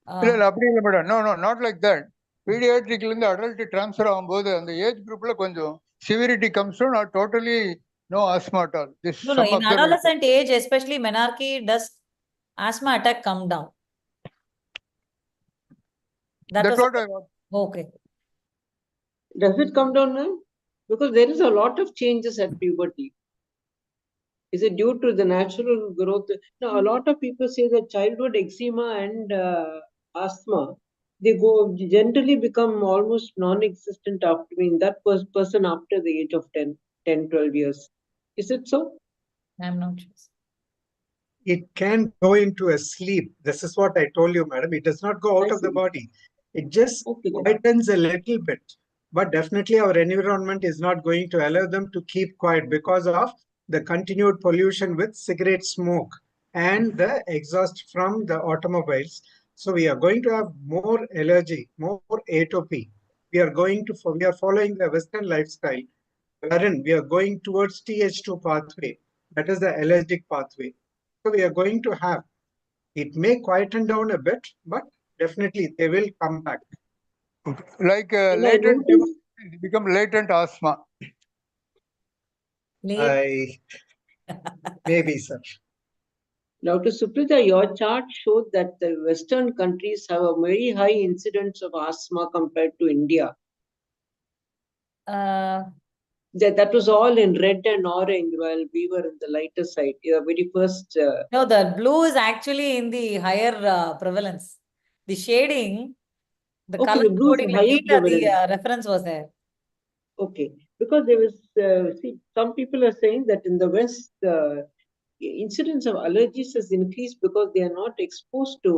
No, not like that. Pediatric adult transfer ஆகும்போது அந்த age குரூப்ல கொஞ்சம் severity comes down or totally no asthma at all. This
No,
some
in
observation.
adolescent age, especially menarche, does asthma attack come down?
That's what I want.
Okay.
Does it come down now? Because there is a lot of changes at puberty. Is it due to the natural growth? Now, a lot of people say that childhood eczema and asthma, they generally become almost non-existent after that person after the age of 10, 12 years. Is it so?
I'm not sure.
It can go into a sleep. This is what I told you, madam. It does not go out of the body. It just quietens a little bit. But definitely our environment is not going to allow them to keep quiet because of the continued pollution with cigarette smoke and the exhaust from the automobiles. So we are going to have more allergy, more atopy. We are following the Western lifestyle, wherein we are going towards Th2 pathway. That is the allergic pathway. So we are going to have, it may quieten down a bit, but definitely they will come back.
Like latent become latent asthma.
Maybe, sir.
Dr. Suprita, your chart showed that the Western countries have a very high incidence of asthma compared to India. That was all in red and orange while we were in the lighter side. The very first.
No, the blue is actually in the higher prevalence. The shading, the color
the blue
coding,
is higher prevalence.
The reference was there.
Okay, because there was, some people are saying that in the West, incidence of allergies has increased because they are not exposed to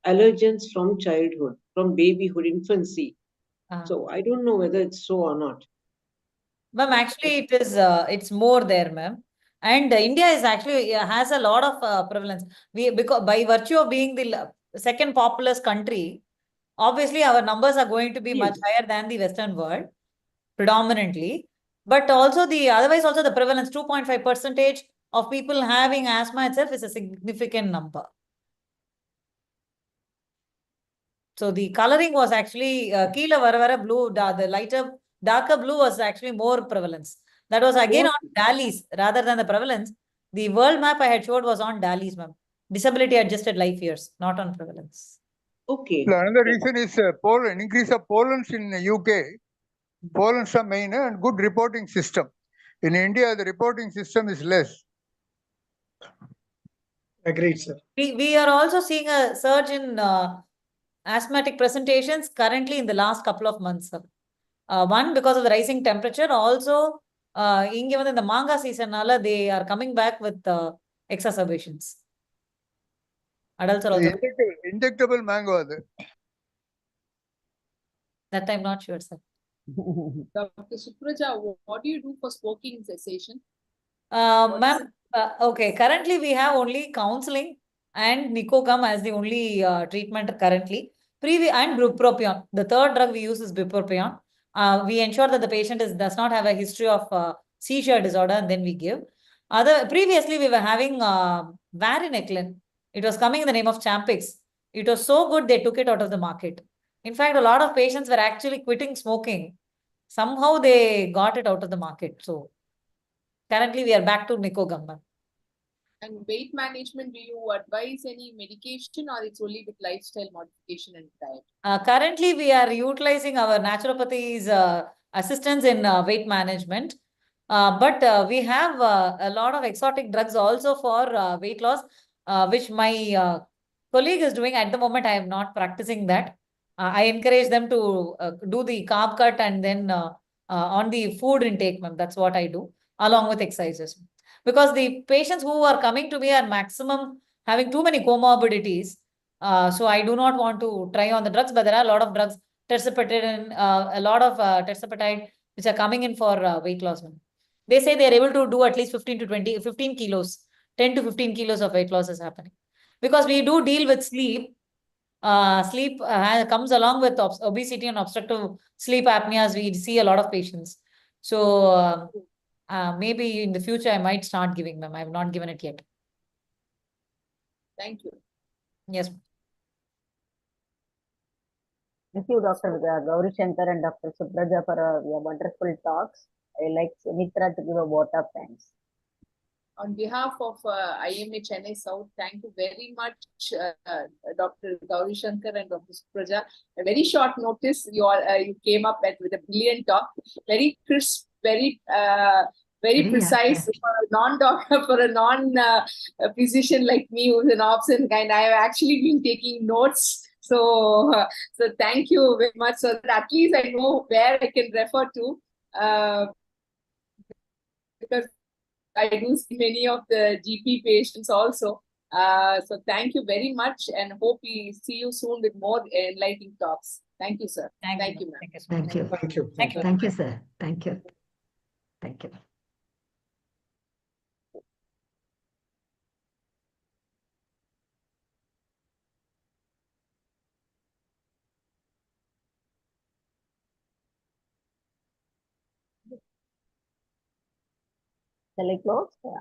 allergens from childhood, from babyhood, infancy. So I don't know whether it's so or not.
Ma'am, actually it is, it's more there, ma'am. And India is actually has a lot of prevalence. Because by virtue of being the second populous country, obviously our numbers are going to be much higher than the Western world, predominantly. But also otherwise also the prevalence, 2.5% of people having asthma itself is a significant number. So the coloring was actually keela vara blue, the lighter, darker blue was actually more prevalence. That was again on DALIs rather than the prevalence. The world map I had showed was on DALIs, ma'am. Disability adjusted life years, not on prevalence.
Okay.
Another reason is pollen, increase of pollens in the UK. Pollens are main and good reporting system. In India, the reporting system is less.
Agreed, sir.
We are also seeing a surge in asthmatic presentations currently in the last couple of months. One, because of the rising temperature. Also, in the manga season, they are coming back with exacerbations. Adults are also
injectable mango.
That I'm not sure, sir.
Dr. Supraja, what do you do for smoking cessation?
Ma'am, okay, currently we have only counseling and nicogum as the only treatment currently. And bupropion. The third drug we use is bupropion. We ensure that the patient does not have a history of seizure disorder, and then we give. Previously, we were having varenicline. It was coming in the name of Champix. It was so good, they took it out of the market. In fact, a lot of patients were actually quitting smoking. Somehow they got it out of the market. So currently, we are back to nicogum.
And weight management, do you advise any medication or it's only with lifestyle modification and diet?
Currently, we are utilizing our naturopathy's assistance in weight management. But we have a lot of exotic drugs also for weight loss, which my colleague is doing at the moment. I am not practicing that. I encourage them to do the carb cut and then on the food intake, ma'am. That's what I do along with exercises. Because the patients who are coming to me are maximum having too many comorbidities. So I do not want to try on the drugs, but there are a lot of drugs, tersepatide, a lot of tersepatide, which are coming in for weight loss, ma'am. They say they're able to do at least 15 to 20, 15 kilos, 10 to 15 kilos of weight loss is happening. Because we do deal with sleep. Sleep comes along with obesity and obstructive sleep apneas. We see a lot of patients. So maybe in the future, I might start giving them. I have not given it yet.
Thank you.
Yes.
Thank you, Dr. Gauri Shankar and Dr. Subraja, for your wonderful talks. I like Sumitra to give a vote of thanks.
On behalf of IMA Chennai South, thank you very much, Dr. Gauri Shankar and Dr. Supraja. A very short notice, you all you came up with a brilliant talk, very crisp, very precise for a non-doctor, for a non-physician like me who's an obs and kind. I have actually been taking notes. So thank you very much. So that at least I know where I can refer to. Because I do see many of the GP patients also. So thank you very much and hope we see you soon with more enlightening talks. Thank you, sir. Thank you, ma'am.
Thank you.
Thank you.
Thank you.
Thank you, sir. Thank you. Thank you.
Shall I close? Yeah.